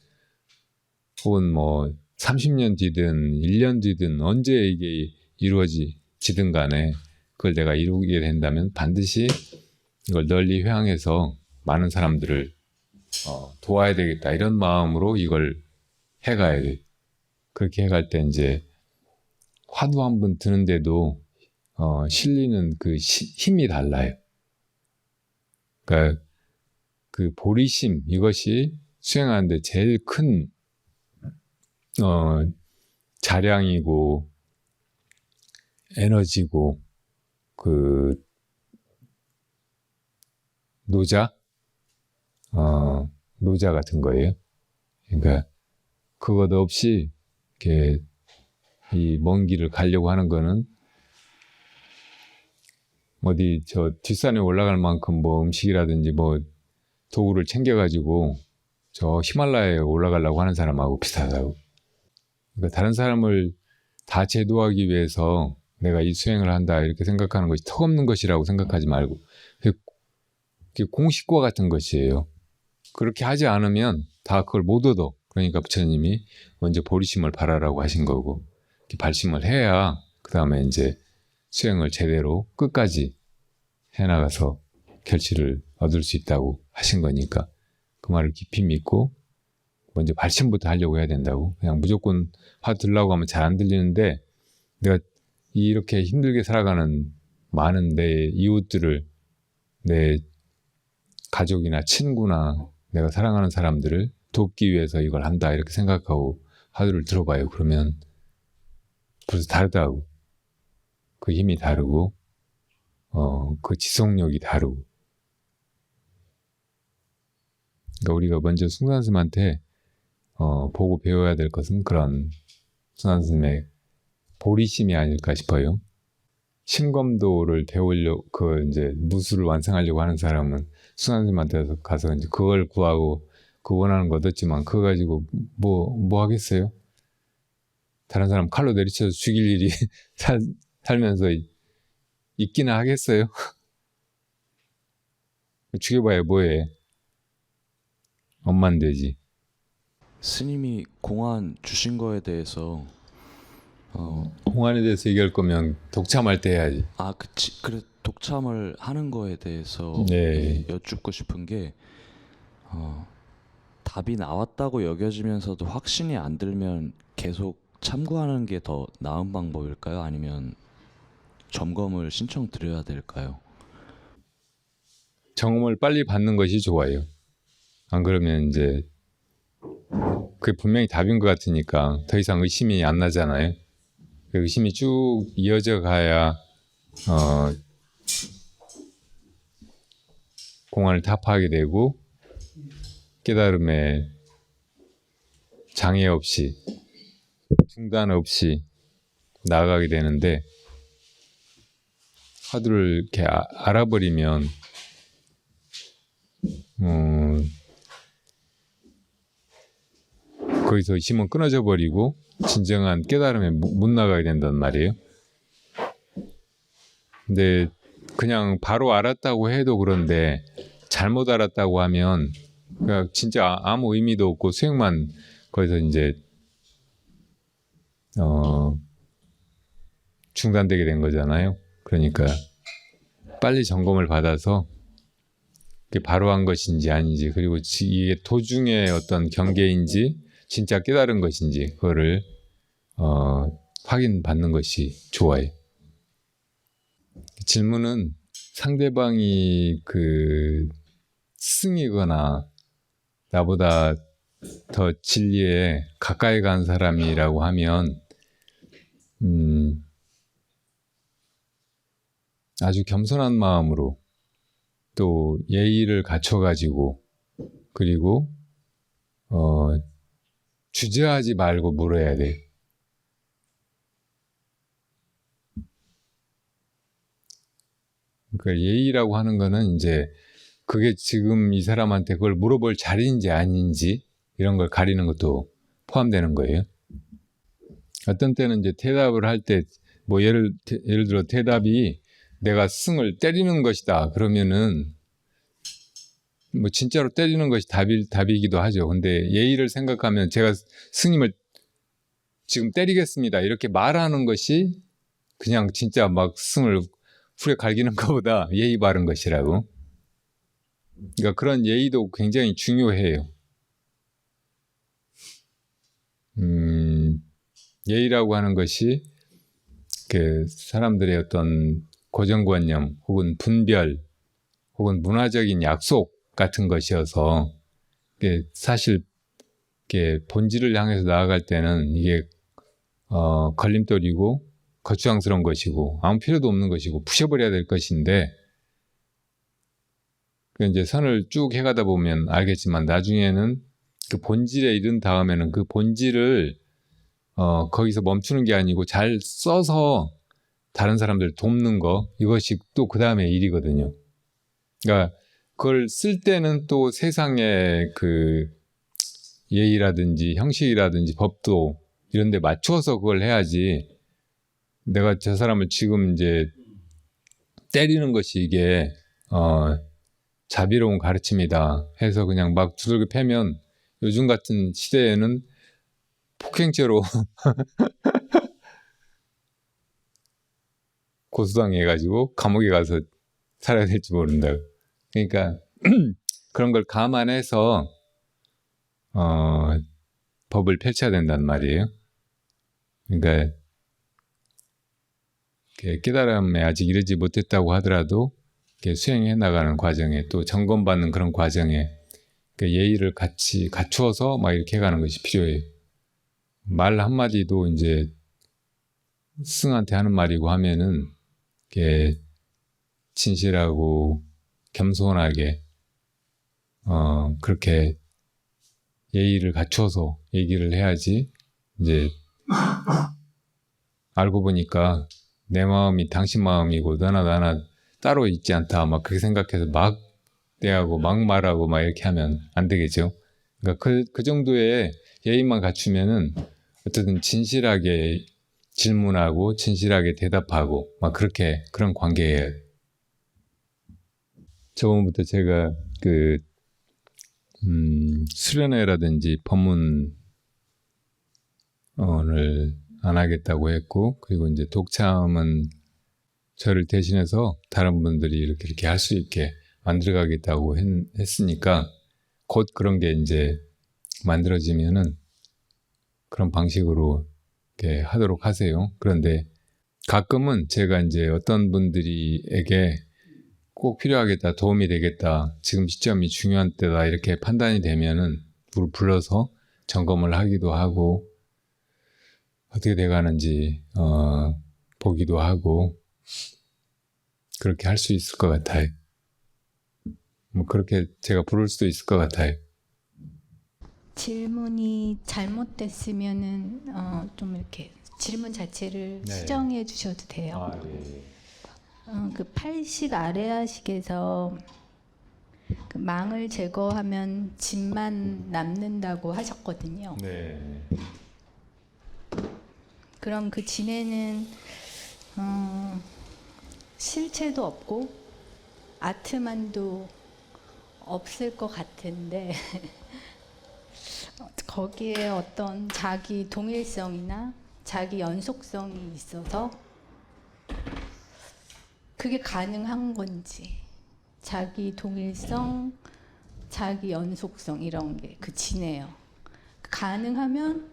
혹은 뭐 30년 뒤든 1년 뒤든 언제 이게 이루어지든 간에 그걸 내가 이루게 된다면 반드시 이걸 널리 회항해서 많은 사람들을 도와야 되겠다 이런 마음으로 이걸 해가야 돼. 그렇게 해갈 때 이제 화두 한 번 드는데도 실리는 그 힘이 달라요. 그러니까 그 보리심 이것이 수행하는데 제일 큰 자량이고 에너지고 그 노자 같은 거예요. 그러니까 그것 없이 이렇게 이 먼 길을 가려고 하는 거는 어디 저 뒷산에 올라갈 만큼 뭐 음식이라든지 뭐 도구를 챙겨가지고 저 히말라야에 올라가려고 하는 사람하고 비슷하다고. 그러니까 다른 사람을 다 제도하기 위해서 내가 이 수행을 한다 이렇게 생각하는 것이 턱없는 것이라고 생각하지 말고, 그게 공식과 같은 것이에요. 그렇게 하지 않으면 다 그걸 못 얻어. 그러니까 부처님이 먼저 보리심을 바라라고 하신 거고, 이렇게 발심을 해야 그 다음에 이제 수행을 제대로 끝까지 해나가서 결실을 얻을 수 있다고 하신 거니까 그 말을 깊이 믿고 먼저 발심부터 하려고 해야 된다고. 그냥 무조건 화 들라고 하면 잘 안 들리는데, 내가 이렇게 힘들게 살아가는 많은 내 이웃들을, 내 가족이나 친구나 내가 사랑하는 사람들을 돕기 위해서 이걸 한다 이렇게 생각하고 화두를 들어봐요. 그러면 벌써 다르다고. 그 힘이 다르고 그 지속력이 다르고. 그러니까 우리가 먼저 숭산 스님한테 보고 배워야 될 것은 그런 숭산 스님의 보리심이 아닐까 싶어요. 심검도를 배우려고 이제 무술을 완성하려고 하는 사람은 숭산 스님한테 가서 이제 그걸 구하고 그 원하는 거 얻었지만 그거 가지고 뭐 하겠어요? 다른 사람 칼로 내리쳐서 죽일 일이 살면서 있기나 하겠어요? 죽여봐야 뭐해? 엄만 되지. 스님이 공안 주신 거에 대해서 공안에 대해서 얘기할 거면 독참할 때 해야지. 그치. 그래 독참을 하는 거에 대해서 네. 여쭙고 싶은 게 답이 나왔다고 여겨지면서도 확신이 안 들면 계속 참고하는 게 더 나은 방법일까요? 아니면 점검을 신청드려야 될까요? 경험을 빨리 받는 것이 좋아요. 안 그러면 이제 그게 분명히 답인 것 같으니까 더 이상 의심이 안 나잖아요. 그 의심이 쭉 이어져 가야 공안을 타파하게 되고 깨달음에 장애 없이 중단 없이 나아가게 되는데, 화두를 이렇게 알아버리면 거기서 힘은 끊어져 버리고 진정한 깨달음에 못 나가게 된단 말이에요. 근데 그냥 바로 알았다고 해도 그런데 잘못 알았다고 하면 그러니까 진짜 아무 의미도 없고 수행만 거기서 이제 중단되게 된 거잖아요. 그러니까 빨리 점검을 받아서 그게 바로 한 것인지 아닌지, 그리고 이게 도중의 어떤 경계인지 진짜 깨달은 것인지 그거를 확인받는 것이 좋아요. 질문은 상대방이 그 스승이거나 나보다 더 진리에 가까이 간 사람이라고 하면 아주 겸손한 마음으로 또 예의를 갖춰가지고, 그리고 주저하지 말고 물어야 돼. 그러니까 예의라고 하는 거는 이제 그게 지금 이 사람한테 그걸 물어볼 자리인지 아닌지 이런 걸 가리는 것도 포함되는 거예요. 어떤 때는 이제 대답을 할 때 뭐 예를 들어 대답이 내가 스승을 때리는 것이다 그러면은 뭐 진짜로 때리는 것이 답이기도 하죠. 근데 예의를 생각하면 제가 스님을 지금 때리겠습니다 이렇게 말하는 것이 그냥 진짜 막 스승을 후려 갈기는 것보다 예의 바른 것이라고. 그러니까 그런 예의도 굉장히 중요해요. 예의라고 하는 것이 그 사람들의 어떤 고정관념 혹은 분별 혹은 문화적인 약속 같은 것이어서 사실 본질을 향해서 나아갈 때는 이게 걸림돌이고 거추장스러운 것이고 아무 필요도 없는 것이고 부셔버려야 될 것인데, 이제 선을 쭉 해가다 보면 알겠지만 나중에는 그 본질에 이른 다음에는 그 본질을 거기서 멈추는 게 아니고 잘 써서 다른 사람들 돕는 거, 이것이 또 그 다음에 일이거든요. 그러니까 그걸 쓸 때는 또 세상의 그 예의라든지 형식이라든지 법도 이런 데 맞춰서 그걸 해야지, 내가 저 사람을 지금 이제 때리는 것이 이게 자비로운 가르침이다 해서 그냥 막 두들겨 패면 요즘 같은 시대에는 폭행죄로 고소당해가지고 감옥에 가서 살아야 될지 모른다. 그러니까 그런 걸 감안해서 법을 펼쳐야 된단 말이에요. 그러니까 깨달음에 아직 이르지 못했다고 하더라도 수행해 나가는 과정에 또 점검받는 그런 과정에 예의를 같이 갖추어서 막 이렇게 해가는 것이 필요해요. 말 한마디도 이제 스승한테 하는 말이고 하면은 진실하고 겸손하게 그렇게 예의를 갖춰서 얘기를 해야지, 이제 알고 보니까 내 마음이 당신 마음이고 나나 따로 있지 않다 막 그렇게 생각해서 막 대하고 막 말하고 막 이렇게 하면 안 되겠죠. 그러니까 그 정도의 예의만 갖추면은 어쨌든 진실하게 질문하고 진실하게 대답하고 막 그렇게 그런 관계예요. 저번부터 제가 그 수련회라든지 법문을 안 하겠다고 했고, 그리고 이제 독참은 저를 대신해서 다른 분들이 이렇게 할 수 있게 만들어가겠다고 했으니까 곧 그런 게 이제 만들어지면은 그런 방식으로 이렇게 하도록 하세요. 그런데 가끔은 제가 이제 어떤 분들에게 꼭 필요하겠다, 도움이 되겠다, 지금 시점이 중요한 때다 이렇게 판단이 되면은 불러서 점검을 하기도 하고 어떻게 돼가는지 보기도 하고 그렇게 할 수 있을 것 같아요. 뭐 그렇게 제가 부를 수도 있을 것 같아요. 질문이 잘못됐으면은 좀 이렇게 질문 자체를 네. 수정해 주셔도 돼요. 예. 그 팔식 아레아식에서 그 망을 제거하면 진만 남는다고 하셨거든요. 네. 그럼 그 진에는 실체도 없고 아트만도 없을 것 같은데 거기에 어떤 자기 동일성이나 자기 연속성이 있어서 그게 가능한 건지, 자기 동일성, 자기 연속성 이런 게 그 진해요. 가능하면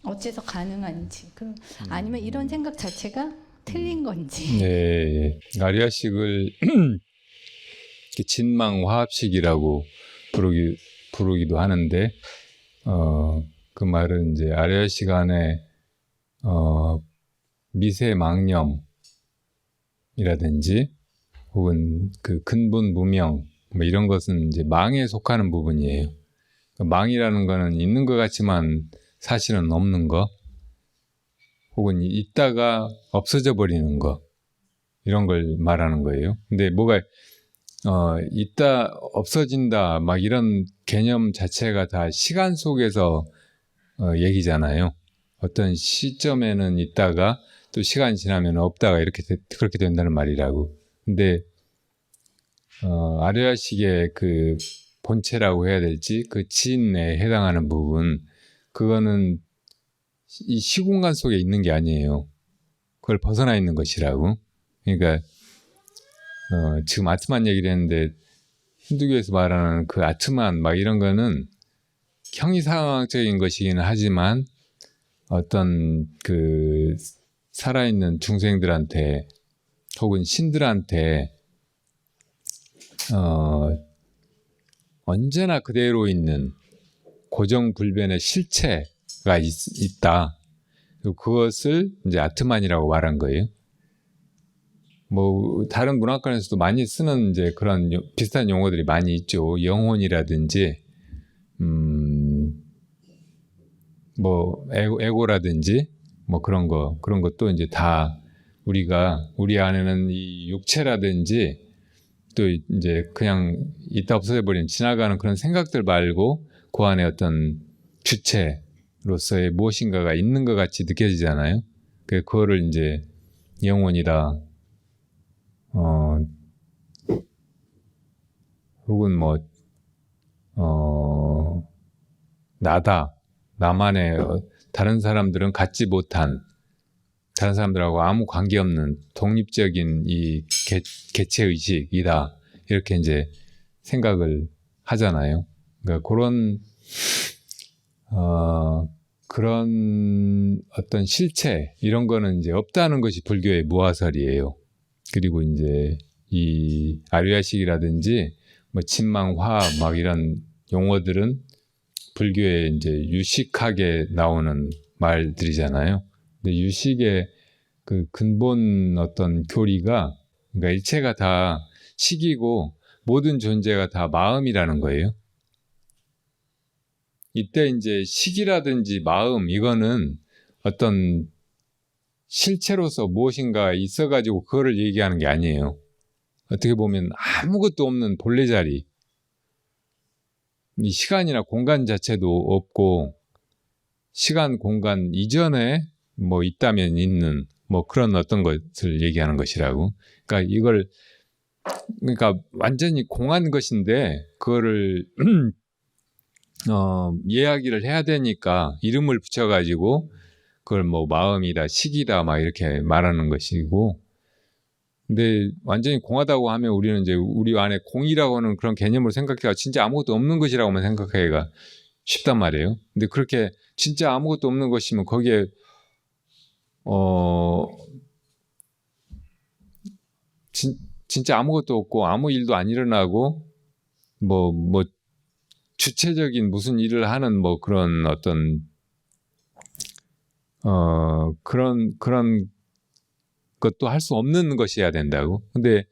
어째서 가능한지, 아니면 이런 생각 자체가 틀린 건지. 네, 아리아식을 진망 화합식이라고 부르기도 하는데, 그 말은 이제 아리아식 안에 미세망념이라든지 혹은 그 근본 무명 뭐 이런 것은 이제 망에 속하는 부분이에요. 망이라는 거는 있는 것 같지만 사실은 없는 거, 혹은 있다가 없어져 버리는 거, 이런 걸 말하는 거예요. 근데 뭐가 있다 없어진다 막 이런 개념 자체가 다 시간 속에서 얘기잖아요. 어떤 시점에는 있다가 또 시간이 지나면 없다가 그렇게 된다는 말이라고. 근데 아리아식의 그 본체라고 해야 될지, 그 진에 해당하는 부분, 그거는 이 시공간 속에 있는 게 아니에요. 그걸 벗어나 있는 것이라고. 그러니까 지금 아트만 얘기를 했는데, 힌두교에서 말하는 그 아트만 막 이런 거는 형이상학적인 것이기는 하지만 어떤 그 살아있는 중생들한테 혹은 신들한테 언제나 그대로 있는 고정불변의 실체가 있다. 그것을 이제 아트만이라고 말한 거예요. 뭐 다른 문화권에서도 많이 쓰는 이제 그런 비슷한 용어들이 많이 있죠. 영혼이라든지 뭐 에고라든지 뭐 그런 것도 이제 다 우리 안에는 이 육체라든지 또 이제 그냥 있다 없어져 버린 지나가는 그런 생각들 말고 그 안에 어떤 주체로서의 무엇인가가 있는 것 같이 느껴지잖아요. 그거를 이제 영혼이다, 혹은 나다, 나만의 다른 사람들은 갖지 못한, 다른 사람들하고 아무 관계없는 독립적인 이 개체의식이다, 이렇게 이제 생각을 하잖아요. 그러니까 그런 어떤 실체, 이런 거는 이제 없다는 것이 불교의 무화설이에요. 그리고 이제 이 아리아식이라든지 뭐 진망, 화합 막 이런 용어들은 불교에 이제 유식하게 나오는 말들이잖아요. 근데 유식의 그 근본 어떤 교리가, 그러니까 일체가 다 식이고 모든 존재가 다 마음이라는 거예요. 이때 이제 식이라든지 마음, 이거는 어떤 실체로서 무엇인가 있어가지고 그거를 얘기하는 게 아니에요. 어떻게 보면 아무것도 없는 본래 자리, 이 시간이나 공간 자체도 없고 시간 공간 이전에 뭐 있다면 있는 뭐 그런 어떤 것을 얘기하는 것이라고. 그러니까 완전히 공한 것인데 그거를 이야기를 해야 되니까 이름을 붙여가지고 그걸 뭐 마음이다, 식이다 막 이렇게 말하는 것이고, 근데 완전히 공하다고 하면 우리는 이제 우리 안에 공이라고 하는 그런 개념으로 생각해가 진짜 아무것도 없는 것이라고만 생각하기가 쉽단 말이에요. 근데 그렇게 진짜 아무것도 없는 것이면 거기에 진짜 아무것도 없고 아무 일도 안 일어나고 뭐 주체적인 무슨 일을 하는 뭐 그런 어떤 그런 것도 할 수 없는 것이어야 된다고. 근데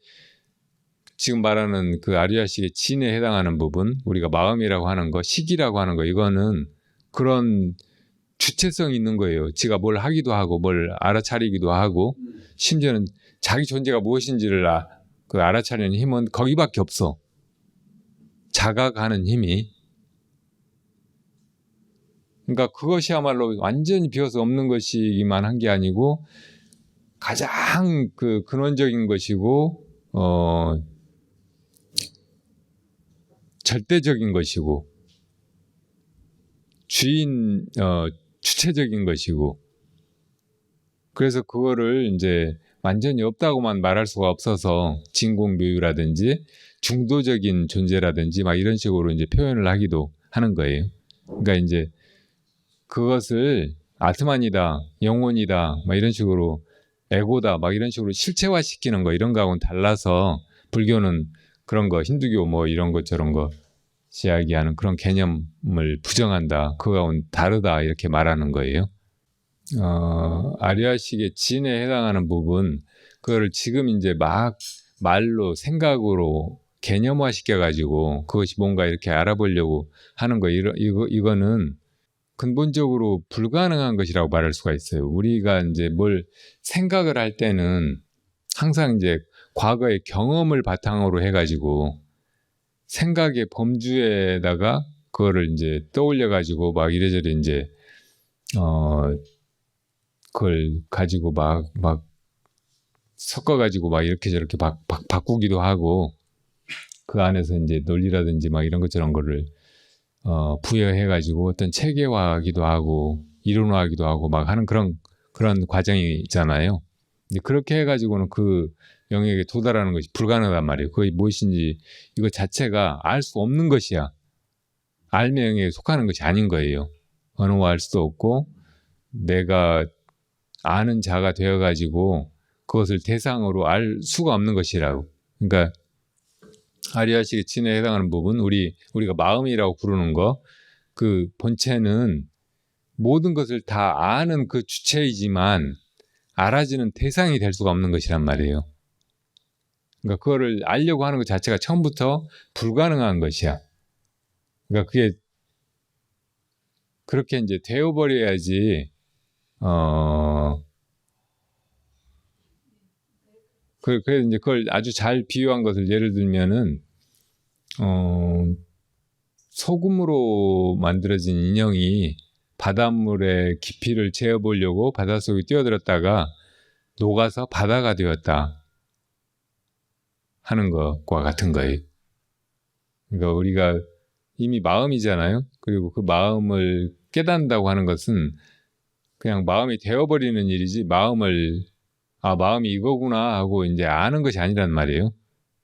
지금 말하는 그 아리아식의 진에 해당하는 부분, 우리가 마음이라고 하는 거, 식이라고 하는 거, 이거는 그런 주체성이 있는 거예요. 지가 뭘 하기도 하고 뭘 알아차리기도 하고, 심지어는 자기 존재가 무엇인지를 알아차리는 힘은 거기밖에 없어. 자각하는 힘이. 그러니까 그것이야말로 완전히 비어서 없는 것이기만 한 게 아니고 가장 그 근원적인 것이고 절대적인 것이고 주체적인 것이고, 그래서 그거를 이제 완전히 없다고만 말할 수가 없어서 진공묘유라든지 중도적인 존재라든지 막 이런 식으로 이제 표현을 하기도 하는 거예요. 그러니까 이제 그것을 아트만이다, 영혼이다, 막 이런 식으로 에고다, 막 이런 식으로 실체화시키는 거, 이런 거하고는 달라서 불교는 그런 거, 힌두교 뭐 이런 것 저런 거 이야기하는 그런 개념을 부정한다, 그거하고는 다르다, 이렇게 말하는 거예요. 아리아식의 진에 해당하는 부분, 그거를 지금 이제 막 말로 생각으로 개념화 시켜가지고 그것이 뭔가 이렇게 알아보려고 하는 거, 이거는 근본적으로 불가능한 것이라고 말할 수가 있어요. 우리가 이제 뭘 생각을 할 때는 항상 이제 과거의 경험을 바탕으로 해가지고 생각의 범주에다가 그거를 이제 떠올려가지고 막 이래저래 이제 그걸 가지고 막 섞어가지고 막 이렇게 저렇게 바꾸기도 하고, 그 안에서 이제 논리라든지 막 이런 것저런 거를 부여해가지고 어떤 체계화하기도 하고 이론화하기도 하고 막 하는 그런 과정이 있잖아요. 근데 그렇게 해가지고는 그 영역에 도달하는 것이 불가능하단 말이에요. 그게 무엇인지 이거 자체가 알 수 없는 것이야. 알의 영역에 속하는 것이 아닌 거예요. 언어화할 수도 없고 내가 아는 자가 되어가지고 그것을 대상으로 알 수가 없는 것이라고. 그러니까 아리아식의 진에 해당하는 부분, 우리가 마음이라고 부르는 거, 그 본체는 모든 것을 다 아는 그 주체이지만 알아지는 대상이 될 수가 없는 것이란 말이에요. 그러니까 그거를 알려고 하는 것 자체가 처음부터 불가능한 것이야. 그러니까 그게 그렇게 이제 되어버려야지. 그래서 이제 그걸 아주 잘 비유한 것을 예를 들면은 소금으로 만들어진 인형이 바닷물의 깊이를 재어보려고 바닷속에 뛰어들었다가 녹아서 바다가 되었다 하는 것과 같은 거예요. 그러니까 우리가 이미 마음이잖아요. 그리고 그 마음을 깨닫는다고 하는 것은 그냥 마음이 되어버리는 일이지, 마음이 이거구나 하고 이제 아는 것이 아니란 말이에요.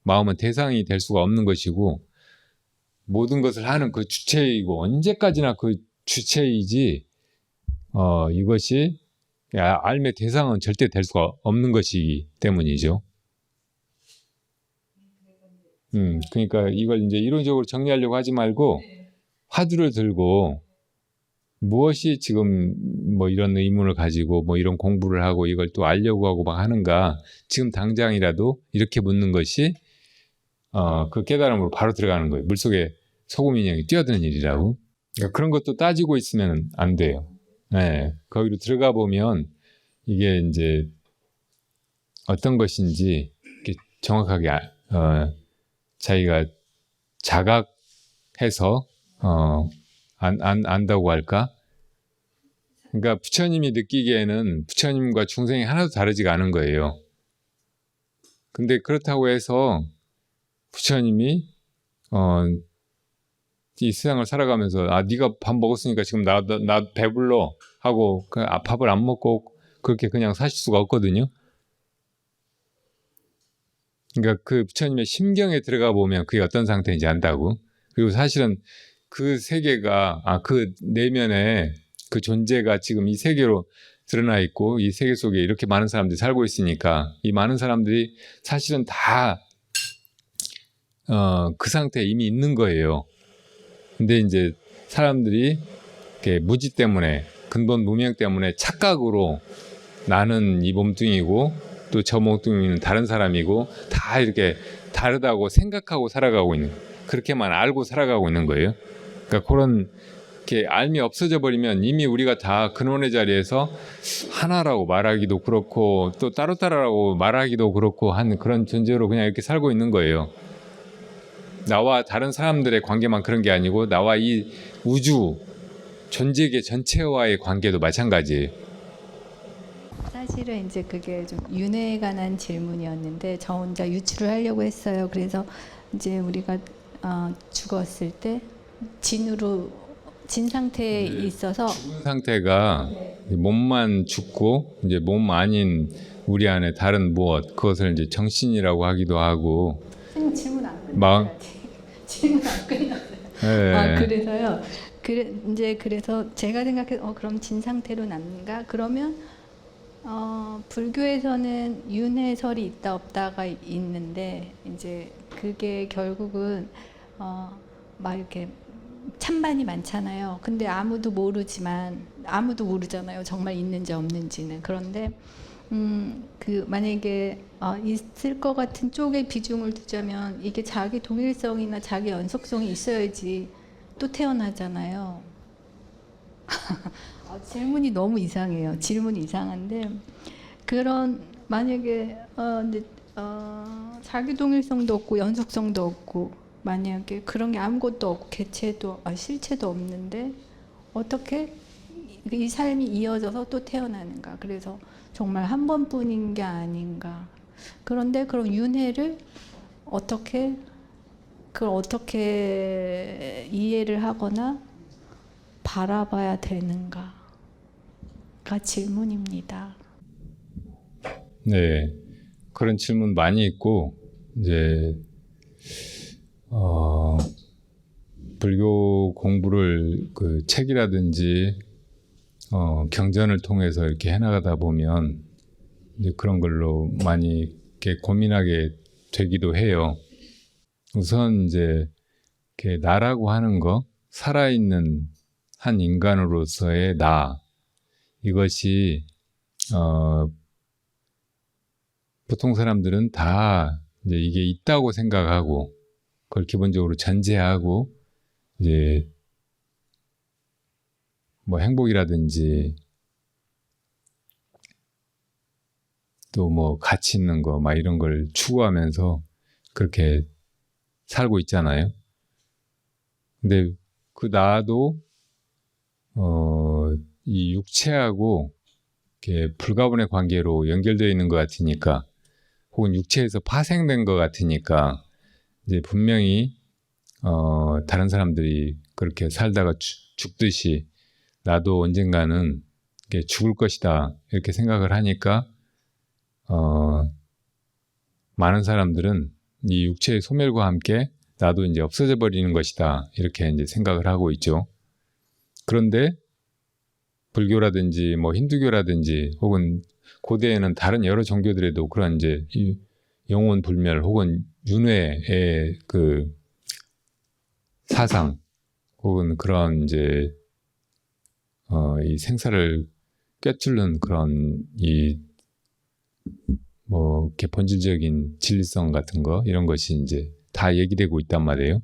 마음은 대상이 될 수가 없는 것이고 모든 것을 하는 그 주체이고 언제까지나 그 주체이지, 이것이 알의 대상은 절대 될 수가 없는 것이기 때문이죠. 그러니까 이걸 이제 이론적으로 정리하려고 하지 말고 화두를 들고 무엇이 지금 뭐 이런 의문을 가지고 뭐 이런 공부를 하고 이걸 또 알려고 하고 막 하는가, 지금 당장이라도 이렇게 묻는 것이 그 깨달음으로 바로 들어가는 거예요. 물속에 소금 인형이 뛰어드는 일이라고. 그러니까 그런 것도 따지고 있으면 안 돼요. 네, 거기로 들어가 보면 이게 이제 어떤 것인지 정확하게 자기가 자각해서 안다고 할까? 그러니까 부처님이 느끼기에는 부처님과 중생이 하나도 다르지가 않은 거예요. 근데 그렇다고 해서 부처님이 이 세상을 살아가면서 네가 밥 먹었으니까 지금 나 배불러 하고 밥을 안 먹고 그렇게 그냥 사실 수가 없거든요. 그러니까 그 부처님의 심경에 들어가 보면 그게 어떤 상태인지 안다고. 그리고 사실은 그 세계가 그 내면에 그 존재가 지금 이 세계로 드러나 있고 이 세계 속에 이렇게 많은 사람들이 살고 있으니까 이 많은 사람들이 사실은 다 그 상태에 이미 있는 거예요. 근데 이제 사람들이 이렇게 무지 때문에, 근본 무명 때문에 착각으로 나는 이 몸뚱이고 또 저 몸뚱이는 다른 사람이고 다 이렇게 다르다고 생각하고 살아가고 있는, 그렇게만 알고 살아가고 있는 거예요. 그러니까 그런 게 알미 없어져 버리면 이미 우리가 다 근원의 자리에서 하나라고 말하기도 그렇고 또 따로따로라고 말하기도 그렇고 한 그런 존재로 그냥 이렇게 살고 있는 거예요. 나와 다른 사람들의 관계만 그런 게 아니고 나와 이 우주 존재계 전체와의 관계도 마찬가지예요. 사실은 이제 그게 좀 윤회에 관한 질문이었는데 저 혼자 유추를 하려고 했어요. 그래서 이제 우리가 죽었을 때 진으로 진 상태에 있어서 죽은 상태가 몸만 죽고 이제 몸 아닌 우리 안에 다른 무엇 그것을 이제 정신이라고 하기도 하고 선생님 질문 안 마음- 끝났어요. 질문 안 끝났어요. 예. 그래서요. 그래서 제가 생각해서 그럼 진 상태로 남는가? 그러면 불교에서는 윤회설이 있다 없다가 있는데 이제 그게 결국은 막 이렇게 찬반이 많잖아요. 근데 아무도 모르잖아요. 정말 있는지 없는지는. 그런데 그 만약에 있을 것 같은 쪽에 비중을 두자면 이게 자기 동일성이나 자기 연속성이 있어야지 또 태어나잖아요. 질문이 너무 이상해요. 질문이 이상한데 그런 만약에 이제, 자기 동일성도 없고 연속성도 없고 만약에 그런 게 아무것도 없고 개체도 실체도 없는데 어떻게 이 삶이 이어져서 또 태어나는가? 그래서 정말 한 번뿐인 게 아닌가? 그런데 그럼 윤회를 어떻게 이해를 하거나 바라봐야 되는가가 질문입니다. 네, 그런 질문 많이 있고 이제 불교 공부를 그 책이라든지 경전을 통해서 이렇게 해나가다 보면 이제 그런 걸로 많이 이렇게 고민하게 되기도 해요. 우선 이제 이렇게 나라고 하는 거, 살아있는 한 인간으로서의 나, 이것이 보통 사람들은 다 이제 이게 있다고 생각하고 그걸 기본적으로 전제하고 이제 뭐 행복이라든지 또 뭐 가치 있는 거 막 이런 걸 추구하면서 그렇게 살고 있잖아요. 근데 그 나도 이 육체하고 이렇게 불가분의 관계로 연결되어 있는 것 같으니까 혹은 육체에서 파생된 것 같으니까 이제 분명히 다른 사람들이 그렇게 살다가 죽듯이 나도 언젠가는 이렇게 죽을 것이다 이렇게 생각을 하니까 많은 사람들은 이 육체의 소멸과 함께 나도 이제 없어져 버리는 것이다 이렇게 이제 생각을 하고 있죠. 그런데 불교라든지 뭐 힌두교라든지 혹은 고대에는 다른 여러 종교들에도 그런 이제 영혼 불멸 혹은 윤회의 그 사상 혹은 그런 이제 이 생사를 꿰뚫는 그런 이 뭐 이렇게 본질적인 진리성 같은 거 이런 것이 이제 다 얘기되고 있단 말이에요.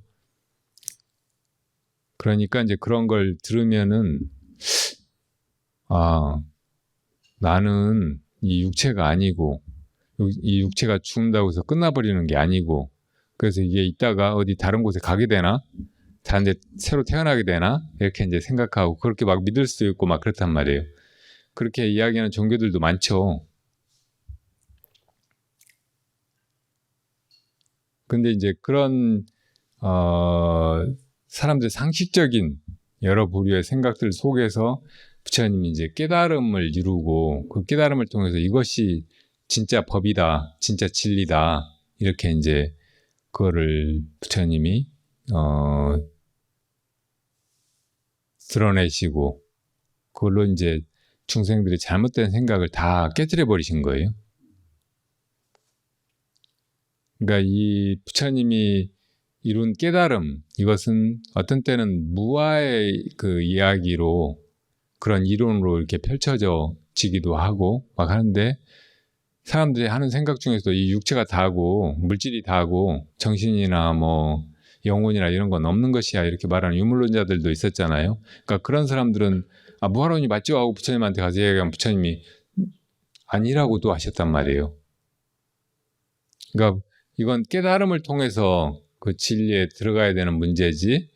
그러니까 이제 그런 걸 들으면은 나는 이 육체가 아니고 이 육체가 죽는다고 해서 끝나버리는 게 아니고 그래서 이게 있다가 어디 다른 곳에 가게 되나 다른 데 새로 태어나게 되나 이렇게 이제 생각하고 그렇게 막 믿을 수도 있고 막 그렇단 말이에요. 그렇게 이야기하는 종교들도 많죠. 근데 이제 그런 사람들 상식적인 여러 부류의 생각들 속에서 부처님이 이제 깨달음을 이루고 그 깨달음을 통해서 이것이 진짜 법이다, 진짜 진리다 이렇게 이제 그거를 부처님이 드러내시고 그걸로 이제 중생들이 잘못된 생각을 다 깨뜨려 버리신 거예요. 그러니까 이 부처님이 이룬 깨달음 이것은 어떤 때는 무아의 그 이야기로 그런 이론으로 이렇게 펼쳐지기도 하고 막 하는데 사람들이 하는 생각 중에서도 이 육체가 다고 물질이 다고 정신이나 뭐 영혼이나 이런 건 없는 것이야 이렇게 말하는 유물론자들도 있었잖아요. 그러니까 그런 사람들은 무아론이 맞죠 하고 부처님한테 가서 얘기하면 부처님이 아니라고도 하셨단 말이에요. 그러니까 이건 깨달음을 통해서 그 진리에 들어가야 되는 문제지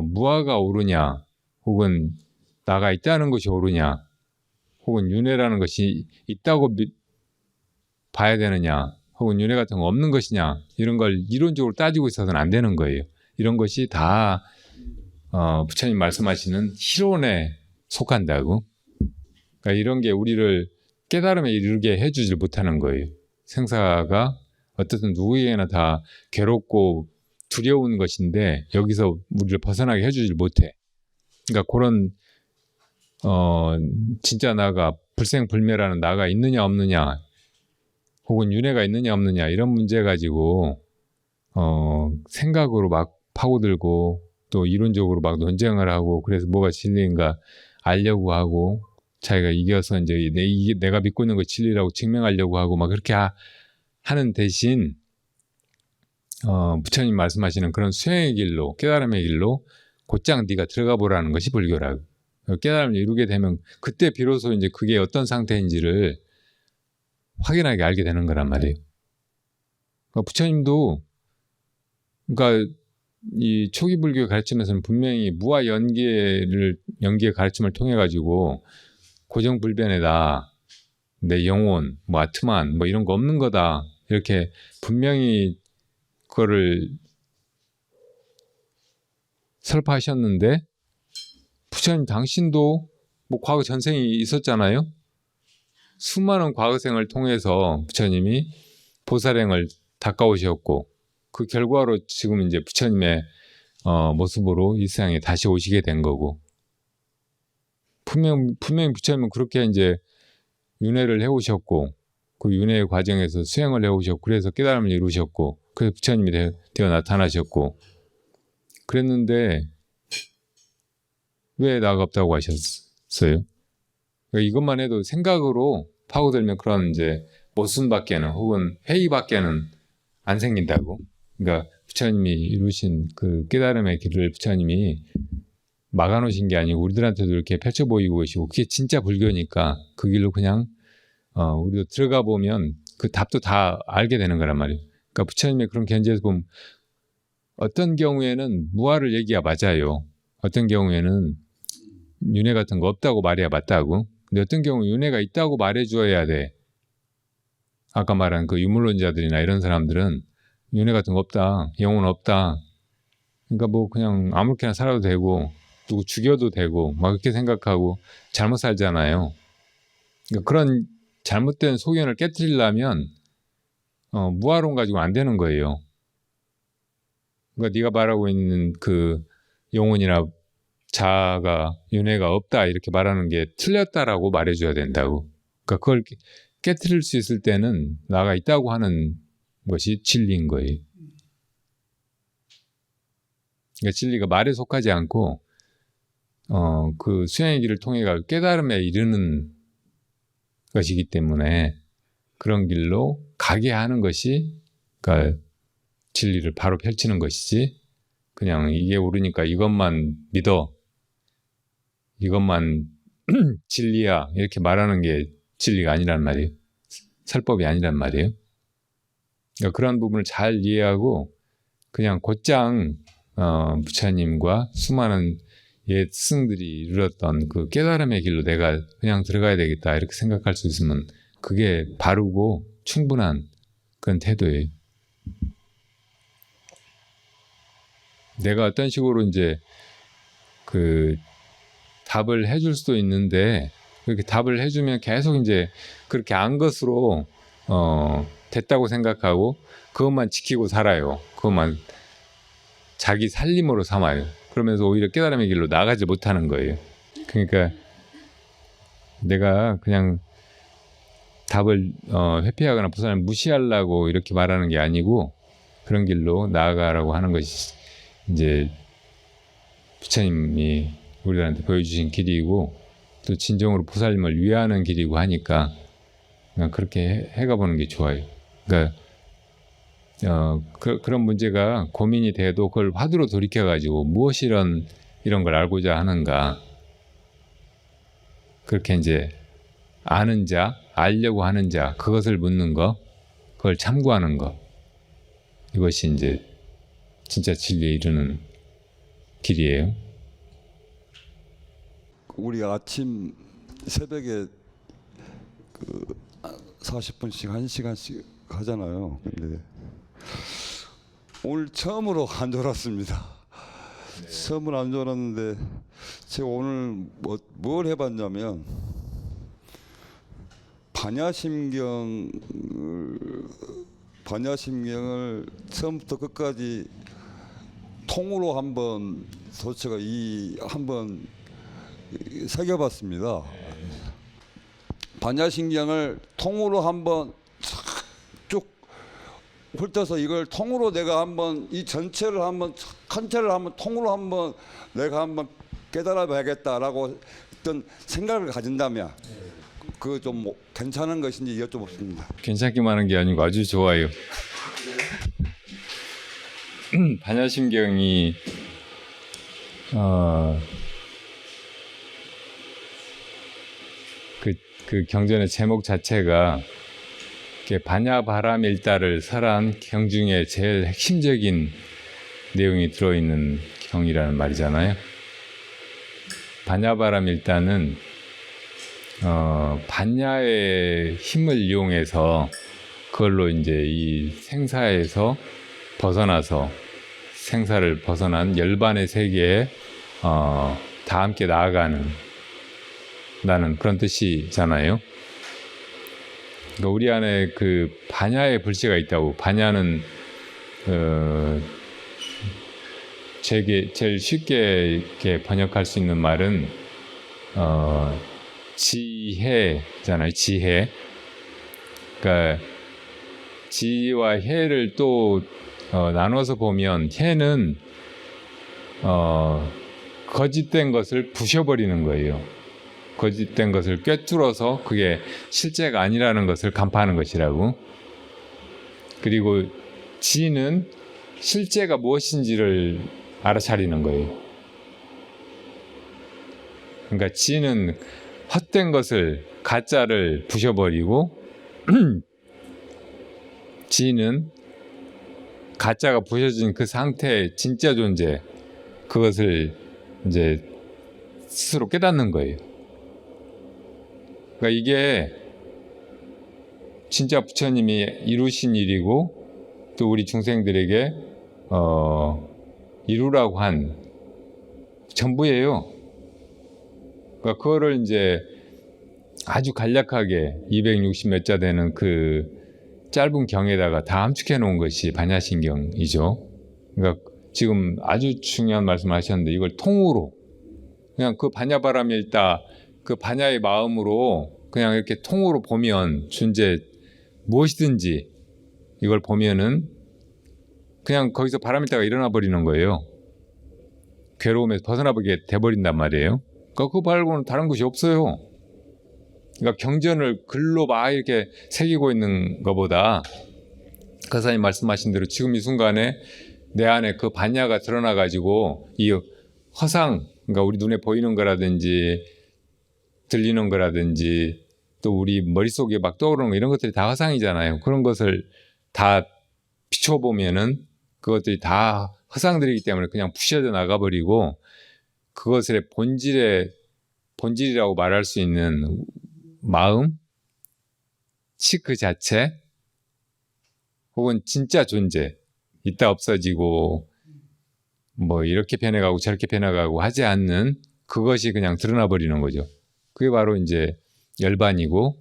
무아가 옳으냐 혹은 나가 있다는 것이 옳으냐 혹은 윤회라는 것이 있다고 봐야 되느냐 혹은 윤회 같은 거 없는 것이냐 이런 걸 이론적으로 따지고 있어서는 안 되는 거예요. 이런 것이 다 부처님 말씀하시는 희론에 속한다고. 그러니까 이런 게 우리를 깨달음에 이르게 해주질 못하는 거예요. 생사가 어쨌든 누구에게나 다 괴롭고 두려운 것인데 여기서 우리를 벗어나게 해주질 못해. 그러니까 그런 진짜 나가 불생불멸하는 나가 있느냐 없느냐 혹은 윤회가 있느냐 없느냐 이런 문제 가지고 생각으로 막 파고들고 또 이론적으로 막 논쟁을 하고 그래서 뭐가 진리인가 알려고 하고 자기가 이겨서 이제 내가 믿고 있는 거 진리라고 증명하려고 하고 막 그렇게 하는 대신 부처님 말씀하시는 그런 수행의 길로 깨달음의 길로 곧장 네가 들어가 보라는 것이 불교라고. 깨달음을 이루게 되면 그때 비로소 이제 그게 어떤 상태인지를 확연하게 알게 되는 거란 말이에요. 그러니까 부처님도 그러니까 이 초기 불교의 가르침에서는 분명히 무와 연기의 가르침을 통해 가지고 고정불변이다, 내 영혼, 뭐 아트만 뭐 이런 거 없는 거다 이렇게 분명히 그거를 설파하셨는데 부처님 당신도 뭐 과거 전생이 있었잖아요. 수많은 과거생을 통해서 부처님이 보살행을 닦아오셨고 그 결과로 지금 이제 부처님의 모습으로 이 세상에 다시 오시게 된 거고 분명히 부처님은 그렇게 이제 윤회를 해오셨고 그 윤회의 과정에서 수행을 해오셨고 그래서 깨달음을 이루셨고 그래서 부처님이 되어 나타나셨고 그랬는데 왜 나가 없다고 하셨어요? 그러니까 이것만 해도 생각으로 파고들면 그런 이제 모순밖에는 혹은 회의밖에는 안 생긴다고. 그러니까 부처님이 이루신 그 깨달음의 길을 부처님이 막아놓으신 게 아니고 우리들한테도 이렇게 펼쳐 보이고 계시고 그게 진짜 불교니까 그 길로 그냥 우리도 들어가 보면 그 답도 다 알게 되는 거란 말이에요. 그러니까 부처님의 그런 견지에서 보면 어떤 경우에는 무아를 얘기가 맞아요. 어떤 경우에는 윤회 같은 거 없다고 말해야 맞다고. 근데 어떤 경우 윤회가 있다고 말해줘야 돼. 아까 말한 그 유물론자들이나 이런 사람들은 윤회 같은 거 없다, 영혼 없다. 그러니까 뭐 그냥 아무렇게나 살아도 되고 누구 죽여도 되고 막 그렇게 생각하고 잘못 살잖아요. 그러니까 그런 잘못된 소견을 깨트리려면 무아론 가지고 안 되는 거예요. 그러니까 네가 말하고 있는 그 영혼이나 자아가 윤회가 없다 이렇게 말하는 게 틀렸다라고 말해줘야 된다고. 그러니까 그걸 깨트릴 수 있을 때는 나가 있다고 하는 것이 진리인 거예요. 그러니까 진리가 말에 속하지 않고 그 수행의 길을 통해 깨달음에 이르는 것이기 때문에 그런 길로 가게 하는 것이 그러니까 진리를 바로 펼치는 것이지 그냥 이게 옳으니까 이것만 믿어 이것만 진리야 이렇게 말하는 게 진리가 아니란 말이에요. 설법이 아니란 말이에요. 그러니까 그런 부분을 잘 이해하고 그냥 곧장 부처님과 수많은 옛 스승들이 이르렀던 그 깨달음의 길로 내가 그냥 들어가야 되겠다 이렇게 생각할 수 있으면 그게 바르고 충분한 그런 태도예요. 내가 어떤 식으로 이제 그 답을 해줄 수도 있는데 그렇게 답을 해주면 계속 이제 그렇게 안 것으로 됐다고 생각하고 그것만 지키고 살아요. 그것만 자기 살림으로 삼아요. 그러면서 오히려 깨달음의 길로 나가지 못하는 거예요. 그러니까 내가 그냥 답을 회피하거나 부산을 무시하려고 이렇게 말하는 게 아니고 그런 길로 나아가라고 하는 것이 이제 부처님이 우리들한테 보여주신 길이고 또 진정으로 보살님을 위하는 길이고 하니까 그냥 그렇게 해가보는 게 좋아요. 그러니까 그런 문제가 고민이 돼도 그걸 화두로 돌이켜가지고 무엇이 이런 걸 알고자 하는가 그렇게 이제 아는 자, 알려고 하는 자 그것을 묻는 거, 그걸 참고하는 거 이것이 이제 진짜 진리에 이르는 길이에요. 우리 새벽에 40분씩 1시간씩 하잖아요. 근데 오늘 처음으로 안 졸았습니다. 처음으로 안 졸았는데 제가 오늘 뭘 해봤냐면 반야심경을 처음부터 끝까지 통으로 한번 도대체가 한번 새겨봤습니다. 반야심경을 통으로 한번 쭉 훑어서 이걸 통으로 내가 한번 이 전체를 한번 컨체를 한번 통으로 한번 내가 한번 깨달아봐야겠다라고 어떤 생각을 가진다면 그 좀 괜찮은 것인지 여쭤봅니다. 괜찮기만 하는 게 아니고 아주 좋아요. 반야심경이 그 경전의 제목 자체가 반야바라밀다를 설한 경 중에 제일 핵심적인 내용이 들어있는 경이라는 말이잖아요. 반야바라밀다는 반야의 힘을 이용해서 그걸로 이제 이 생사에서 벗어나서 생사를 벗어난 열반의 세계에 다 함께 나아가는 그런 뜻이잖아요. 그러니까 우리 안에 그 반야의 불씨가 있다고. 반야는 제일 쉽게 이렇게 번역할 수 있는 말은 지혜잖아요. 지혜. 그러니까 지와 해를 또 나눠서 보면 해는 거짓된 것을 부셔버리는 거예요. 거짓된 것을 꿰뚫어서 그게 실제가 아니라는 것을 간파하는 것이라고. 그리고 지는 실제가 무엇인지를 알아차리는 거예요. 그러니까 지는 헛된 것을, 가짜를 부셔버리고 지는 가짜가 부셔진 그 상태의 진짜 존재, 그것을 이제 스스로 깨닫는 거예요. 그러니까 이게 진짜 부처님이 이루신 일이고 또 우리 중생들에게 이루라고 한 전부예요. 그러니까 그거를 이제 아주 간략하게 260 몇 자 되는 그 짧은 경에다가 다 함축해 놓은 것이 반야심경이죠. 그러니까 지금 아주 중요한 말씀을 하셨는데 이걸 통으로 그냥 그 반야바라밀다 그 반야의 마음으로 그냥 이렇게 통으로 보면 존재 무엇이든지 이걸 보면은 그냥 거기서 바라밀다가 일어나 버리는 거예요. 괴로움에서 벗어나보게 돼버린단 말이에요. 그러니까 그거 말고는 다른 것이 없어요. 그러니까 경전을 글로 막 이렇게 새기고 있는 것보다 가사님 말씀하신 대로 지금 이 순간에 내 안에 그 반야가 드러나 가지고 이 허상, 그러니까 우리 눈에 보이는 거라든지 들리는 거라든지 또 우리 머릿속에 막 떠오르는 거 이런 것들이 다 허상이잖아요. 그런 것을 다 비춰보면은 그것들이 다 허상들이기 때문에 그냥 부셔져 나가버리고 그것의 본질이라고 말할 수 있는 마음, 치 그 자체, 혹은 진짜 존재, 있다 없어지고 뭐 이렇게 변해가고 저렇게 변해가고 하지 않는 그것이 그냥 드러나 버리는 거죠. 그게 바로 이제 열반이고,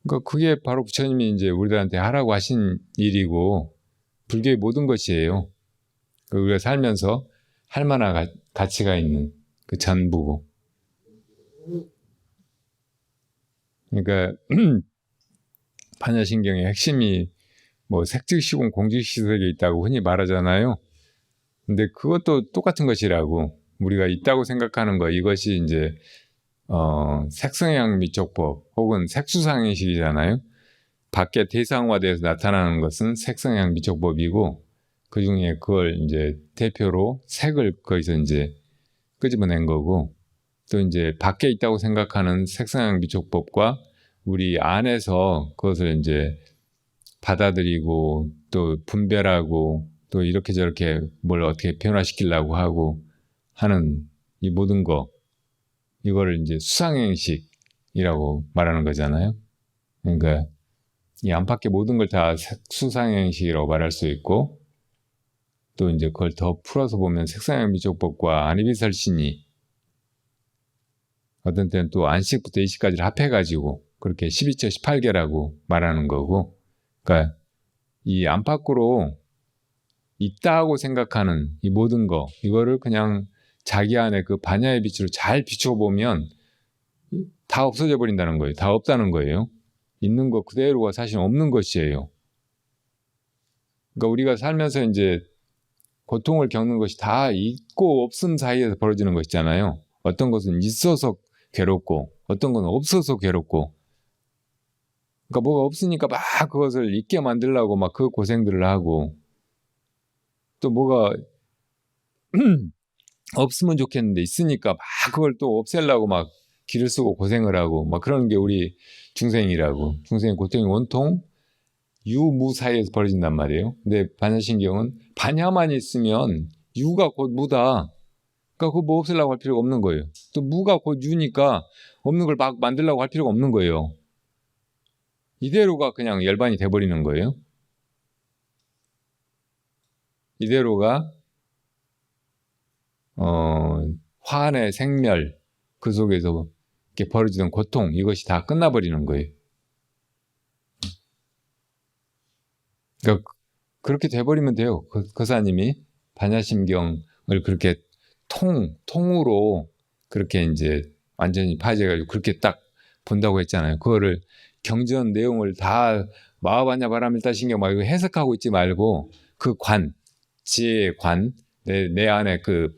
그러니까 그게 바로 부처님이 이제 우리들한테 하라고 하신 일이고 불교의 모든 것이에요. 우리가 살면서 할 만한 가치가 있는 그 전부고. 그러니까 반야심경의 핵심이 뭐 색즉시공 공즉시색에 있다고 흔히 말하잖아요. 근데 그것도 똑같은 것이라고. 우리가 있다고 생각하는 거, 이것이 이제 색성향 미촉법 혹은 색수상행식이잖아요. 밖에 대상화돼서 나타나는 것은 색성향 미촉법이고 그 중에 그걸 이제 대표로 색을 거기서 이제 끄집어낸 거고, 또 이제 밖에 있다고 생각하는 색성향 미촉법과 우리 안에서 그것을 이제 받아들이고 또 분별하고 또 이렇게 저렇게 뭘 어떻게 변화시키려고 하고 하는 이 모든 거, 이거를 이제 수상행식, 수상행식이라고 말하는 거잖아요. 그러니까 이 안팎의 모든 걸 다 수상행식이라고 말할 수 있고, 또 이제 그걸 더 풀어서 보면 색상형 미적법과 안이비설신이 어떤 때는 또 안식부터 이식까지를 합해가지고 그렇게 12처 18개라고 말하는 거고, 그러니까 이 안팎으로 있다고 생각하는 이 모든 거, 이거를 그냥 자기 안에 그 반야의 빛으로 잘 비춰보면 다 없어져 버린다는 거예요. 다 없다는 거예요. 있는 거 그대로가 사실 없는 것이에요. 그러니까 우리가 살면서 이제 고통을 겪는 것이 다 있고 없음 사이에서 벌어지는 것이잖아요. 어떤 것은 있어서 괴롭고 어떤 건 없어서 괴롭고, 그러니까 뭐가 없으니까 막 그것을 있게 만들려고 막 그 고생들을 하고, 또 뭐가 없으면 좋겠는데 있으니까 막 그걸 또 없애려고 막 기를 쓰고 고생을 하고 막 그러는 게 우리 중생이라고. 중생의 고통이 원통 유무 사이에서 벌어진단 말이에요. 근데 반야신경은 반야만 있으면 유가 곧 무다. 그러니까 그거 뭐 없애려고 할 필요가 없는 거예요. 또 무가 곧 유니까 없는 걸 막 만들려고 할 필요가 없는 거예요. 이대로가 그냥 열반이 돼버리는 거예요. 이대로가 화환의 생멸, 그 속에서 이렇게 벌어지던 고통, 이것이 다 끝나버리는 거예요. 그러니까 그렇게 돼버리면 돼요. 거사님이 반야심경을 그렇게 통으로 그렇게 이제 완전히 파쇄해가지고 그렇게 딱 본다고 했잖아요. 그거를 경전 내용을 다 마하반야 바라밀다신경 막 이거 해석하고 있지 말고 그 관, 지혜의 관, 내 안에 그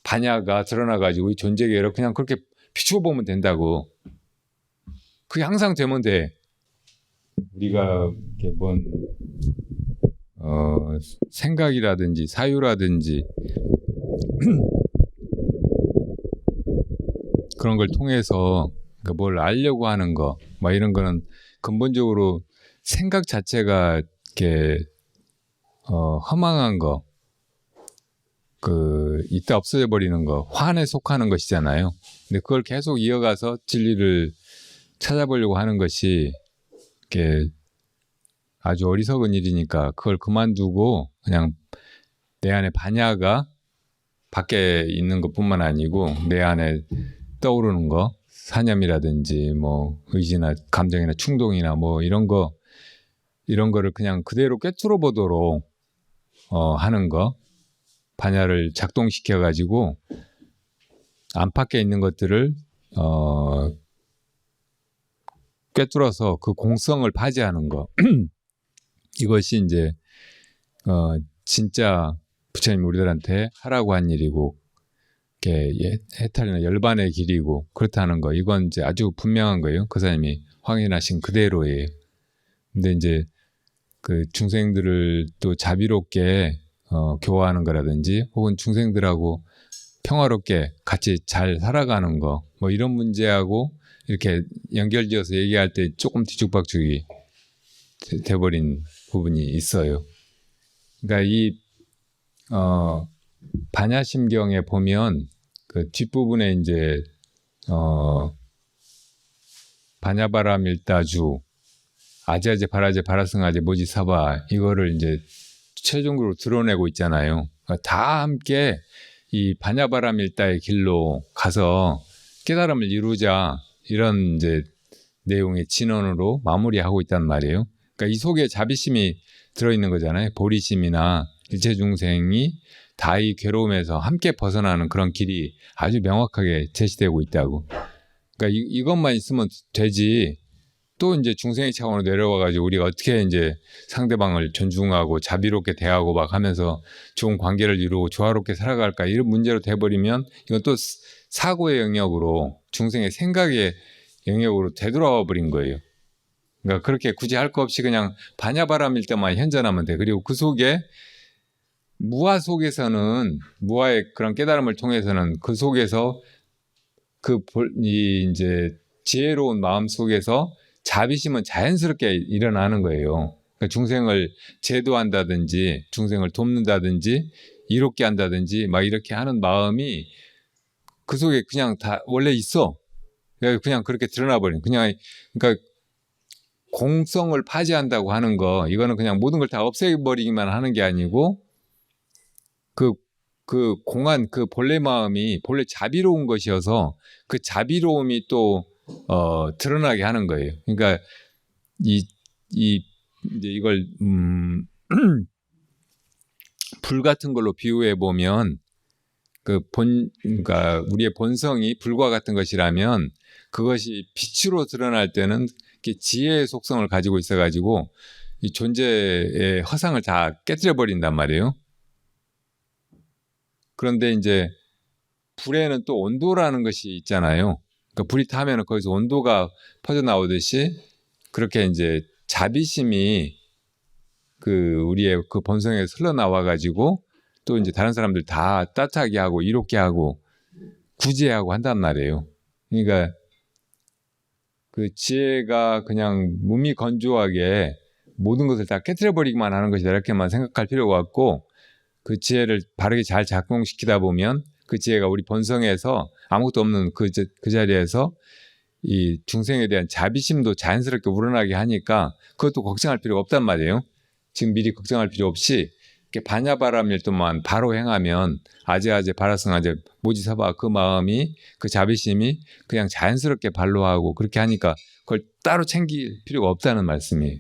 반야가 드러나가지고 이 존재계를 그냥 그렇게 비추어 보면 된다고. 그게 항상 되면 돼. 우리가 이렇게 뭔 생각이라든지 사유라든지 그런 걸 통해서 그러니까 뭘 알려고 하는 거, 막 이런 거는 근본적으로 생각 자체가 이렇게 허망한 거, 그 있다 없어져 버리는 거, 환에 속하는 것이잖아요. 근데 그걸 계속 이어가서 진리를 찾아보려고 하는 것이 이렇게 아주 어리석은 일이니까 그걸 그만두고 그냥 내 안에 반야가 밖에 있는 것뿐만 아니고 내 안에 떠오르는 거, 사념이라든지 뭐 의지나 감정이나 충동이나 뭐 이런 거를 그냥 그대로 꿰뚫어 보도록 하는 거, 반야를 작동시켜 가지고 안팎에 있는 것들을 꿰뚫어서 그 공성을 파괴하는 거. 이것이 이제 진짜 부처님이 우리들한테 하라고 한 일이고, 이렇게 해탈이나 열반의 길이고 그렇다는 거. 이건 이제 아주 분명한 거예요. 거사님이 확인하신 그대로예요. 근데 이제 그 중생들을 또 자비롭게 교화하는 거라든지 혹은 중생들하고 평화롭게 같이 잘 살아가는 거, 뭐 이런 문제하고 이렇게 연결지어서 얘기할 때 조금 뒤죽박죽이 돼버린 부분이 있어요. 그러니까 이 반야심경에 보면 그 뒷부분에 이제 반야바라밀다주 아제아제 바라제 바라승아제 모지사바 이거를 이제 최종적으로 드러내고 있잖아요. 그러니까 다 함께 이 반야바라밀다의 길로 가서 깨달음을 이루자, 이런 이제 내용의 진언으로 마무리하고 있단 말이에요. 그러니까 이 속에 자비심이 들어있는 거잖아요. 보리심이나 일체 중생이 다 이 괴로움에서 함께 벗어나는 그런 길이 아주 명확하게 제시되고 있다고. 그러니까 이것만 있으면 되지. 또 이제 중생의 차원으로 내려와가지고 우리가 어떻게 이제 상대방을 존중하고 자비롭게 대하고 막 하면서 좋은 관계를 이루고 조화롭게 살아갈까, 이런 문제로 돼버리면 이건 또 사고의 영역으로, 중생의 생각의 영역으로 되돌아와 버린 거예요. 그러니까 그렇게 굳이 할 거 없이 그냥 반야바람일 때만 현전하면 돼. 그리고 그 속에 무아 속에서는, 무아의 그런 깨달음을 통해서는 그 속에서 이 이제 지혜로운 마음 속에서 자비심은 자연스럽게 일어나는 거예요. 그러니까 중생을 제도한다든지 중생을 돕는다든지 이롭게 한다든지 막 이렇게 하는 마음이 그 속에 그냥 다 원래 있어. 그냥 그렇게 드러나 버린. 그냥 그러니까 공성을 파지한다고 하는 거 이거는 그냥 모든 걸 다 없애버리기만 하는 게 아니고 그 공한 그 본래 마음이 본래 자비로운 것이어서 그 자비로움이 또 드러나게 하는 거예요. 그러니까 이제 이걸 불 같은 걸로 비유해 보면 그러니까 우리의 본성이 불과 같은 것이라면 그것이 빛으로 드러날 때는 지혜의 속성을 가지고 있어가지고 이 존재의 허상을 다 깨뜨려 버린단 말이에요. 그런데 이제 불에는 또 온도라는 것이 있잖아요. 그러니까 불이 타면은 거기서 온도가 퍼져 나오듯이 그렇게 이제 자비심이 우리의 그 본성에 흘러나와 가지고 또 이제 다른 사람들 다 따뜻하게 하고 이롭게 하고 구제하고 한단 말이에요. 그러니까 그 지혜가 그냥 무미건조하게 모든 것을 다 깨뜨려 버리기만 하는 것이다 이렇게만 생각할 필요가 없고 그 지혜를 바르게 잘 작동시키다 보면 그 지혜가 우리 본성에서 아무것도 없는 그 자리에서 이 중생에 대한 자비심도 자연스럽게 우러나게 하니까 그것도 걱정할 필요가 없단 말이에요. 지금 미리 걱정할 필요 없이 이렇게 반야바라밀도만 바로 행하면 아제아제 바라승아제 모지사바 그 마음이 그 자비심이 그냥 자연스럽게 발로하고 그렇게 하니까 그걸 따로 챙길 필요가 없다는 말씀이에요.